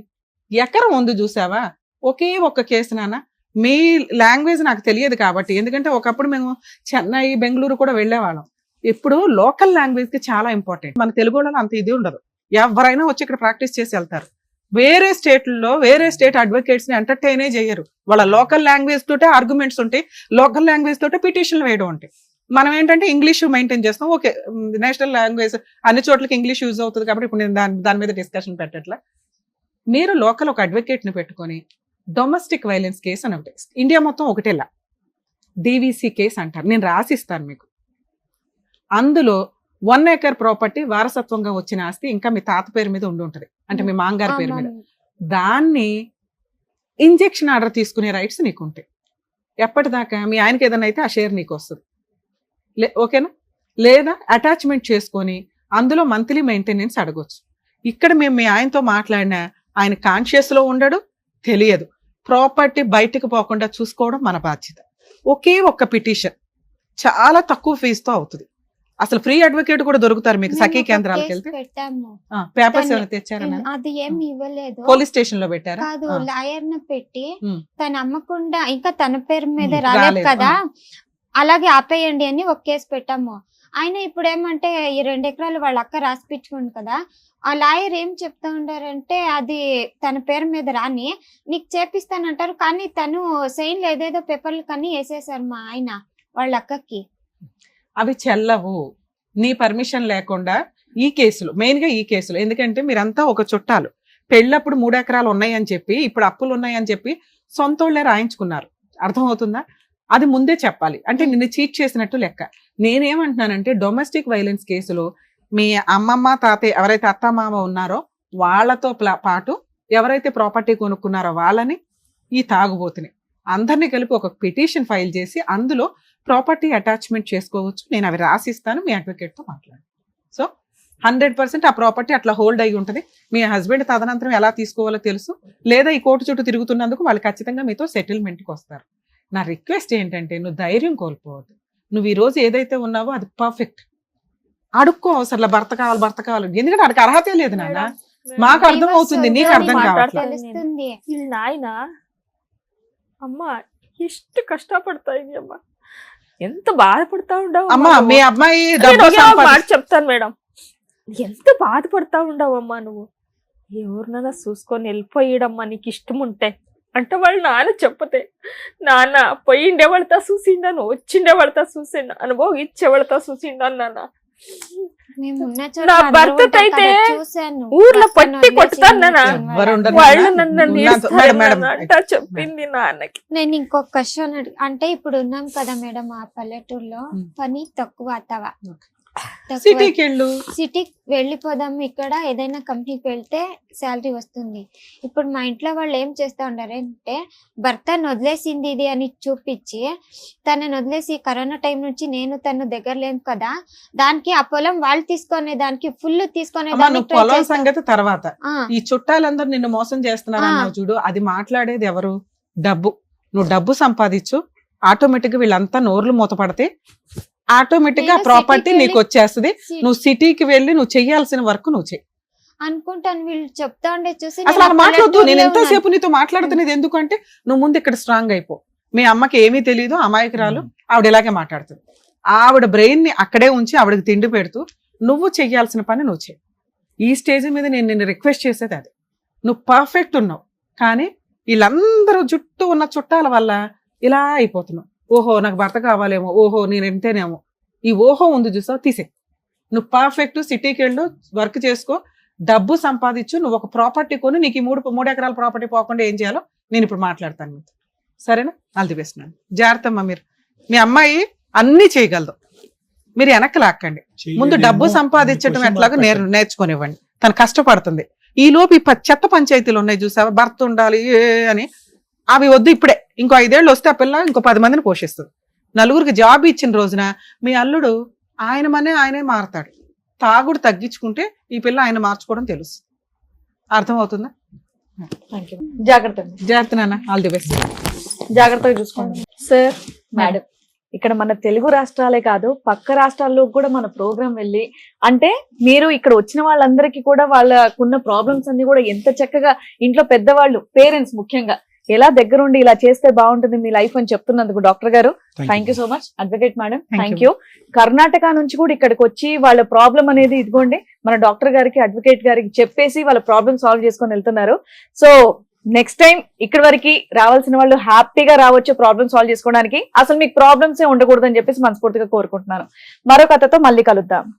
ఎకరం ఉంది చూసావా? ఒకే ఒక్క కేసు నాన్న. మీ లాంగ్వేజ్ నాకు తెలియదు కాబట్టి, ఎందుకంటే ఒకప్పుడు మేము చెన్నై, బెంగళూరు కూడా వెళ్ళేవాళ్ళం. ఇప్పుడు లోకల్ లాంగ్వేజ్ కి చాలా ఇంపార్టెంట్. మన తెలుగు వాళ్ళలో అంత ఇది ఉండదు. ఎవరైనా వచ్చి ఇక్కడ ప్రాక్టీస్ చేసి వెళ్తారు. వేరే స్టేట్లలో వేరే స్టేట్ అడ్వకేట్స్ ని ఎంటర్టైనే చేయరు. వాళ్ళ లోకల్ లాంగ్వేజ్ తోటే ఆర్గ్యుమెంట్స్ ఉంటాయి, లోకల్ లాంగ్వేజ్ తోటే పిటిషన్లు వేయడం ఉంటాయి. మనం ఏంటంటే ఇంగ్లీష్ మెయింటైన్ చేస్తాం. ఓకే, నేషనల్ లాంగ్వేజ్ అన్ని చోట్లకి ఇంగ్లీష్ యూజ్ అవుతుంది కాబట్టి ఇప్పుడు నేను దాని మీద డిస్కషన్ పెట్టట్లా. మీరు లోకల్ ఒక అడ్వకేట్ ని పెట్టుకొని డొమెస్టిక్ వైలెన్స్ కేసు అని ఒకటి, ఇండియా మొత్తం ఒకటేలా డివిసి కేసు అంటారు, నేను రాసిస్తాను మీకు. అందులో 1 ఎకర్ ప్రాపర్టీ వారసత్వంగా వచ్చిన ఆస్తి ఇంకా మీ తాత పేరు మీద ఉండి ఉంటుంది, అంటే మీ మాంగారి పేరు మీద. దాన్ని ఇంజెక్షన్ ఆర్డర్ తీసుకునే రైట్స్ నీకు ఉంటాయి. ఎప్పటిదాకా మీ ఆయనకి ఏదైనా అయితే ఆ షేర్ నీకు వస్తుంది. ఓకేనా? లేదా అటాచ్మెంట్ చేసుకొని అందులో మంత్లీ మెయింటెనెన్స్ అడగొచ్చు. ఇక్కడ మేము మీ ఆయనతో మాట్లాడినా ఆయన కాన్షియస్ లో ఉండడు, తెలియదు. ప్రాపర్టీ బయటకు పోకుండా చూసుకోవడం మన బాధ్యత. ఒకే ఒక్క పిటిషన్ చాలా తక్కువ ఫీజుతో అవుతుంది. అసలు ఫ్రీ అడ్వకేట్ కూడా దొరుకుతారు మీకు సఖీ కేంద్రాలకు వెళ్తే. పేపర్స్ ఏమైనా తెచ్చారా? అది ఏమి ఇవ్వలేదు. పోలీస్ స్టేషన్ లో పెట్టారా? కాదు, లాయర్ ని పెట్టి తను అమ్మకుండా ఇంకా తన పేరు మీద రాలేదు కదా, అలాగే ఆపేయండి అని ఒక కేసు పెట్టాము. ఆయన ఇప్పుడు ఏమంటే ఈ 2 ఎకరాలు వాళ్ళ అక్క రాసిపించుకుంది కదా, ఆ లాయర్ ఏం చెప్తా ఉండారంటే అది తన పేరు మీద రాని నీకు చేపిస్తానంటారు, కానీ తను సైన్లు ఏదేదో పేపర్లు కానీ వేసేసారు మా ఆయన వాళ్ళ అక్కకి. అవి చెల్లవు నీ పర్మిషన్ లేకుండా. ఈ కేసులు మెయిన్ గా ఈ కేసులు ఎందుకంటే మీరంతా ఒక చుట్టాలు, పెళ్ళప్పుడు 3 ఎకరాలు ఉన్నాయని చెప్పి ఇప్పుడు అప్పులు ఉన్నాయని చెప్పి సొంతోళ్లే రాయించుకున్నారు. అర్థమవుతుందా? అది ముందే చెప్పాలి, అంటే నిన్ను చీట్ చేసినట్టు లెక్క. నేనేమంటున్నానంటే డొమెస్టిక్ వైలెన్స్ కేసులో మీ అమ్మమ్మ తాతయ్య ఎవరైతే అత్తమామ ఉన్నారో వాళ్ళతో పాటు ఎవరైతే ప్రాపర్టీ కొనుక్కున్నారో వాళ్ళని, ఈ తాగుబోతుని అందరినీ కలిపి ఒక పిటిషన్ ఫైల్ చేసి అందులో ప్రాపర్టీ అటాచ్మెంట్ చేసుకోవచ్చు. నేను అవి రాసిస్తాను, మీ అడ్వకేట్ తో మాట్లాడు. సో 100% ఆ ప్రాపర్టీ అట్లా హోల్డ్ అయి ఉంటుంది. మీ హస్బెండ్ తదనంతరం ఎలా తీసుకోవాలో తెలుసు, లేదా ఈ కోర్టు చుట్టూ తిరుగుతున్నందుకు వాళ్ళు ఖచ్చితంగా మీతో సెటిల్మెంట్కి వస్తారు. నా రిక్వెస్ట్ ఏంటంటే నువ్వు ధైర్యం కోల్పోవద్దు. నువ్వు ఈ రోజు ఏదైతే ఉన్నావో అది పర్ఫెక్ట్. అడుక్కో అవసరం భర్త కావాలి, ఎందుకంటే అడికి అర్హతే లేదు నాన్న. మాకు అర్థం అవుతుంది, నీకు అర్థం కావట్లేదు. నాయన అమ్మ ಎಷ್ಟು కష్టపడతాయి అమ్మ, ఎంత బాధపడతా ఉండవు అమ్మా. మీ అమ్మాయి చెప్తాను మేడం, ఎంత బాధపడతా ఉండవు అమ్మా నువ్వు. ఎవరినైనా చూసుకొని వెళ్ళిపోయాడమ్మా నీకు ఇష్టం ఉంటే అంటే వాళ్ళు నాన్న చెప్పతే, నాన్న పోయిండే వాళ్ళతో చూసిండాను, వచ్చిండే వాళ్ళతో చూసిండా, అనుభవం ఇచ్చే వాళ్ళతో చూసిండాను నాన్న. నా భర్త అయితే ఊర్లో పట్టి కొట్టుతాను వాళ్ళు నన్ను చెప్పింది నాన్నకి. నేను ఇంకొక క్వశ్చన్ అంటే ఇప్పుడు ఉన్నాం కదా మేడం ఆ పల్లెటూరులో పని తక్కువ అత్తవా, సిటీకి వెళ్ళిపోదాం, ఇక్కడ ఏదైనా కంపెనీకి వెళ్తే శాలరీ వస్తుంది. ఇప్పుడు మా ఇంట్లో వాళ్ళు ఏం చేస్తా ఉండారంటే భర్తను వదిలేసింది ఇది అని చూపించి తనని వదిలేసి కరోనా టైం నుంచి నేను తను దగ్గర లేను కదా, దానికి ఆ పొలం వాళ్ళు తీసుకునే దానికి ఫుల్ తీసుకునే పొలం సంగతి తర్వాత. ఈ చుట్టాలందరూ నిన్ను మోసం చేస్తున్నారు చూడు, అది మాట్లాడేది ఎవరు? డబ్బు. నువ్వు డబ్బు సంపాదించు, ఆటోమేటిక్ గా వీళ్ళంతా నోర్లు మూతపడితే ఆటోమేటిక్ గా ప్రాపర్టీ నీకు వచ్చేస్తుంది. నువ్వు సిటీకి వెళ్ళి నువ్వు చెయ్యాల్సిన వర్క్ నువ్వు చెయ్యి. అనుకుంటాను వీళ్ళు చెప్తా ఉండే చూసి అసలు నేను అలా ఆ మాట్లాడద్దు. నేను పల్లెటూరులో ఎంతసేపు నీతో మాట్లాడుతున్నది ఎందుకంటే నువ్వు ముందు ఇక్కడ స్ట్రాంగ్ అయిపో. మీ అమ్మకి ఏమీ తెలియదు, అమాయకురాలు, ఆవిడ ఇలాగే మాట్లాడుతుంది. ఆవిడ బ్రెయిన్ ని అక్కడే ఉంచి ఆవిడకి తిండి పెడుతూ నువ్వు చెయ్యాల్సిన పని నువ్వు చేయి. ఈ స్టేజ్ మీద నేను నిన్ను రిక్వెస్ట్ చేసేది అది. నువ్వు పర్ఫెక్ట్ ఉన్నావు, కానీ వీళ్ళందరూ చుట్టూ ఉన్న చుట్టాల వల్ల ఇలా అయిపోతున్నావు. ఓహో నాకు భర్త కావాలేమో, ఓహో నేను ఎంతేనేమో, ఈ ఓహో ఉంది చూసావు, తీసే. నువ్వు పర్ఫెక్ట్ సిటీకి వెళ్ళు, వర్క్ చేసుకో, డబ్బు సంపాదించు, నువ్వు ఒక ప్రాపర్టీ కొని నీకు ఈ 3 ఎకరాల ప్రాపర్టీ పోకుండా ఏం చేయాలో నేను ఇప్పుడు మాట్లాడతాను మీతో. సరేనా? All the best. నాన్న జాగ్రత్త అమ్మా. మీరు మీ అమ్మాయి అన్నీ చేయగలదు, మీరు వెనక్కి లాక్కండి. ముందు డబ్బు సంపాదించడం ఎట్లాగో నేర్చుకోనివ్వండి. తను కష్టపడుతుంది. ఈ లోపు ఈ చెత్త పంచాయతీలు ఉన్నాయి చూసావా, భర్త ఉండాలి అని, అవి వద్దు. ఇప్పుడే ఇంకో 5 ఏళ్ళు వస్తే ఆ పిల్ల ఇంకో 10 మందిని పోషిస్తుంది. నలుగురికి జాబ్ ఇచ్చిన రోజున మీ అల్లుడు ఆయనే మారతాడు. తాగుడు తగ్గించుకుంటే ఈ పిల్ల ఆయన మార్చుకోవడం తెలుసు. అర్థమవుతుందా? జాగ్రత్త నాన్న. All the best. జాగ్రత్తగా చూసుకోండి సార్. మేడం, ఇక్కడ మన తెలుగు రాష్ట్రాలే కాదు పక్క రాష్ట్రాల్లో కూడా మన ప్రోగ్రాం వెళ్ళి, అంటే మీరు ఇక్కడ వచ్చిన వాళ్ళందరికీ కూడా వాళ్ళకున్న ప్రాబ్లమ్స్ అన్ని కూడా ఎంత చక్కగా ఇంట్లో పెద్దవాళ్ళు, పేరెంట్స్ ముఖ్యంగా ఎలా దగ్గరుండి ఇలా చేస్తే బాగుంటుంది మీ లైఫ్ అని చెప్తున్నందుకు డాక్టర్ గారు thank you so much. Advocate madam thank you. Karnataka నుంచి కూడా ఇక్కడికి వచ్చి వాళ్ళ ప్రాబ్లం అనేది ఇదిగోండి మన డాక్టర్ గారికి, అడ్వకేట్ గారికి చెప్పేసి వాళ్ళ ప్రాబ్లమ్ సాల్వ్ చేసుకొని వెళ్తున్నారు. సో నెక్స్ట్ టైం ఇక్కడి వరకు రావాల్సిన వాళ్ళు హ్యాపీగా రావచ్చు ప్రాబ్లమ్ సాల్వ్ చేసుకోవడానికి. అసలు మీకు ప్రాబ్లమ్స్ ఉండకూడదు అని చెప్పేసి మనస్ఫూర్తిగా కోరుకుంటున్నాను. మరో కథతో మళ్ళీ కలుద్దాం.